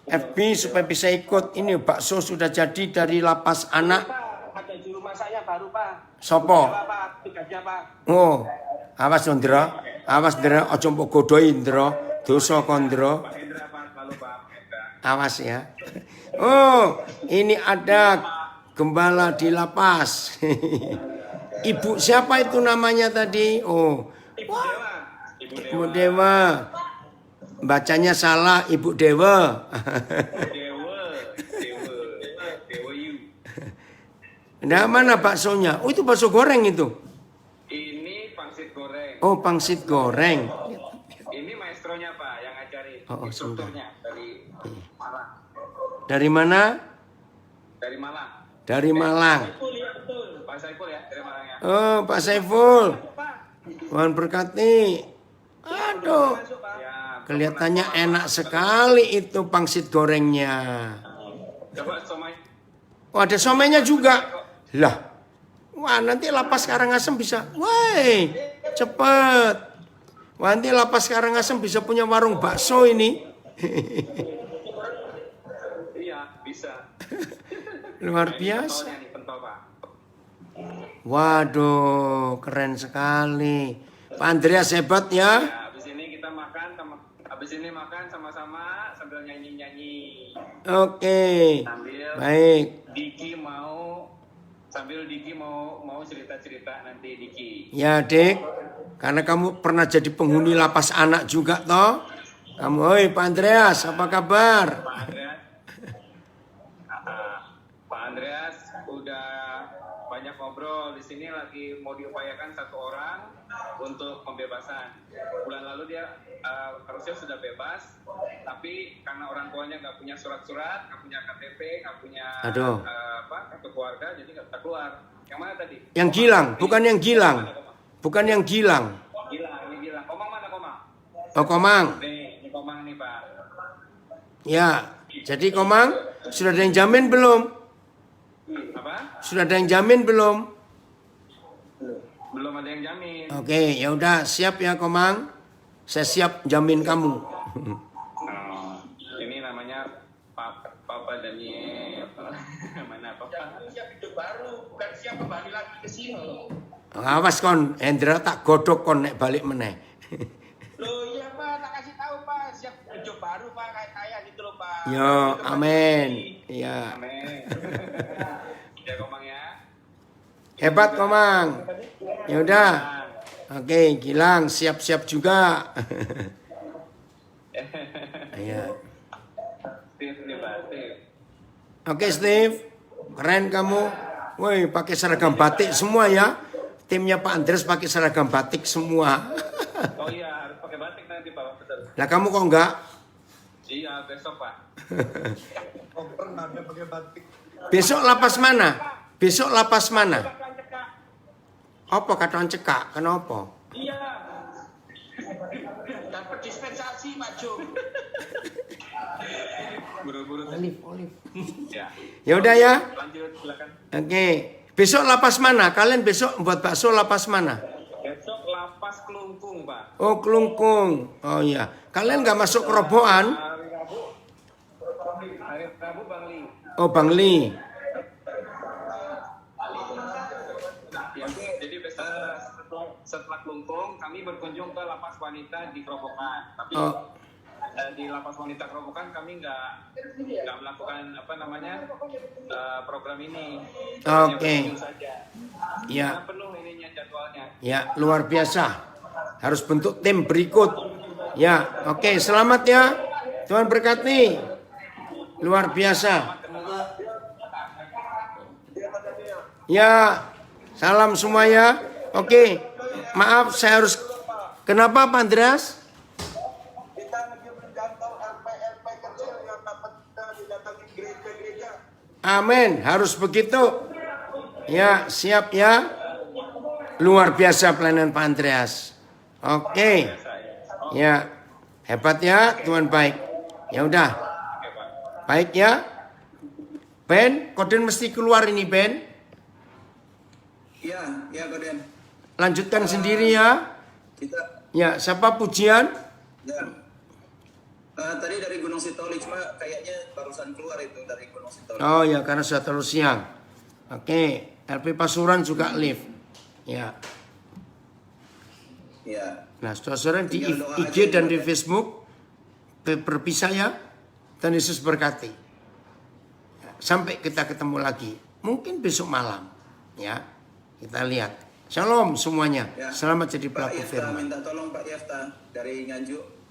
FB supaya bisa ikut. Ini bakso sudah jadi dari lapas anak. Ada juru masaknya baru, Pak. Sopo? Pak, tugasnya, Pak. Oh, awas Ndra. Awas Ndra, aja mbok godhoi Ndra. Dosa kon Ndra. Awas ya. Oh, ini ada gembala di lapas. Ibu siapa itu namanya tadi? Oh, Ibu Dewa. Bacanya salah, Ibu Dewa. Nah, mana baksonya? Oh, itu bakso goreng itu. Ini pangsit goreng. Oh, pangsit goreng. Ini maestronya, Pak, yang ngajarin. Oh, instrukturnya dari Malang. Dari mana? Dari Malang. Dari Malang. Pak Saiful ya, dari Malang ya. Oh, Pak Saiful. Tuhan berkati. Aduh. Ya, Kelihatannya enak sekali itu pangsit gorengnya. coba somai. Oh, ada somenya juga. Lah. Wah, nanti lapas Karangasem bisa. Woi, cepet. Wah, nanti lapas Karangasem bisa punya warung bakso ini. Iya, bisa. Luar Ini biasa. pentolnya nih, pentol, Pak. Waduh, keren sekali. Pak Andreas hebat ya. Ya, habis ini kita makan sama-sama sambil nyanyi-nyanyi. Oke. Sambil Baik. Diki mau cerita-cerita nanti Diki. Ya, Dik. Karena kamu pernah jadi penghuni lapas anak juga toh. Kamu, oi Pak Andreas, apa kabar? Pak Andreas udah banyak ngobrol. Di sini lagi mau diupayakan satu orang untuk pembebasan. Bulan lalu dia harusnya sudah bebas, tapi karena orang tuanya nggak punya surat-surat, nggak punya KTP, nggak punya kartu keluarga, jadi nggak bisa keluar. Yang mana tadi? Yang Gilang, bukan yang Gilang. Bukan yang Gilang. Gilang, ini Gilang. Komang mana, Komang? Oh, Komang. Nih, Pak. Ya, jadi Komang, sudah ada yang jamin belum? Apa? Sudah ada yang jamin belum? Belum ada yang jamin. Oke, ya udah siap ya Komang. Saya siap jamin kamu. Oh, ini namanya Papa Daniel. Mana Papa? Siap hidup baru, bukan siap kembali lagi ke sini. Awas kon, Hendra tak godok kon nek balik meneh. Loh iya Pak, tak kasih tahu Pak, siap hidup baru Pak, kayak saya gitu loh Pak. Yo, amin. Iya. Amin. Ya Komang ya. Hebat Komang. Ya udah. Oke, Gilang siap-siap juga. Iya. Steve, Pak, Steve. Oke, Steve. Keren kamu. Woi, pakai seragam batik semua ya. Timnya Pak Andres pakai seragam batik semua. Oh iya, harus pakai batik nanti Pak, betul. Lah kamu kok enggak? Iya, besok Pak. Besok lapas mana? Besok lapas mana? Bakalan cekak. Apa kata cekak? Kenapa? Iya. Dapat dispensasi Pak Jo. Buru-buru. Olive. Ya. Ya udah ya. Lanjut, silakan. Oke. Besok lapas mana? Kalian besok buat bakso lapas mana? Besok lapas Kelungkung, Pak. Oh, Kelungkung. Oh iya. Kalian nggak masuk kerobohan? Hari Rabu Bangli. Oh, Bangli. Ya, jadi besok setelah Kelungkung kami berkunjung ke lapas wanita di Kerobokan. Tapi Oh, di lapas wanita Kerobokan kami nggak melakukan program ini. Hanya Oke. berkunjung saja. ya. Karena penuh ininya jadwalnya. Ya, luar biasa. Harus bentuk tim berikut. Ya, oke. Selamat ya. Tuhan berkati. Luar biasa. Ya, salam semua ya. Oke. Maaf, saya harus. Kenapa Pak Andreas? Kita lagi menjangkau LP-LP kecil yang dapat kita didatangi gereja-gereja. Amin, harus begitu. Ya, siap ya. Luar biasa pelayanan Pak Andreas. Oke. Ya, hebat ya, Tuhan baik. Ya udah. Baik ya. Ben, Koden mesti keluar ini Ben. Ya Koden. Lanjutkan sendiri ya. Kita Ya, siapa pujian? ya. Tadi dari Gunung Sitoli, cuma kayaknya barusan keluar itu dari Gunung Sitoli. Oh ya, karena sudah terlalu siang. Oke, LP Pasuruan juga live. Ya. Ya. Nah, saudara di Tinggal doa IG aja, dan di Koden. Facebook berpisah ya. Dan Yesus berkati. Ya, sampai kita ketemu lagi. Mungkin besok malam. Ya, kita lihat. Shalom semuanya. Ya. Selamat jadi Pak pelaku Yefta firman. minta tolong Pak Yefta dari Nganjuk.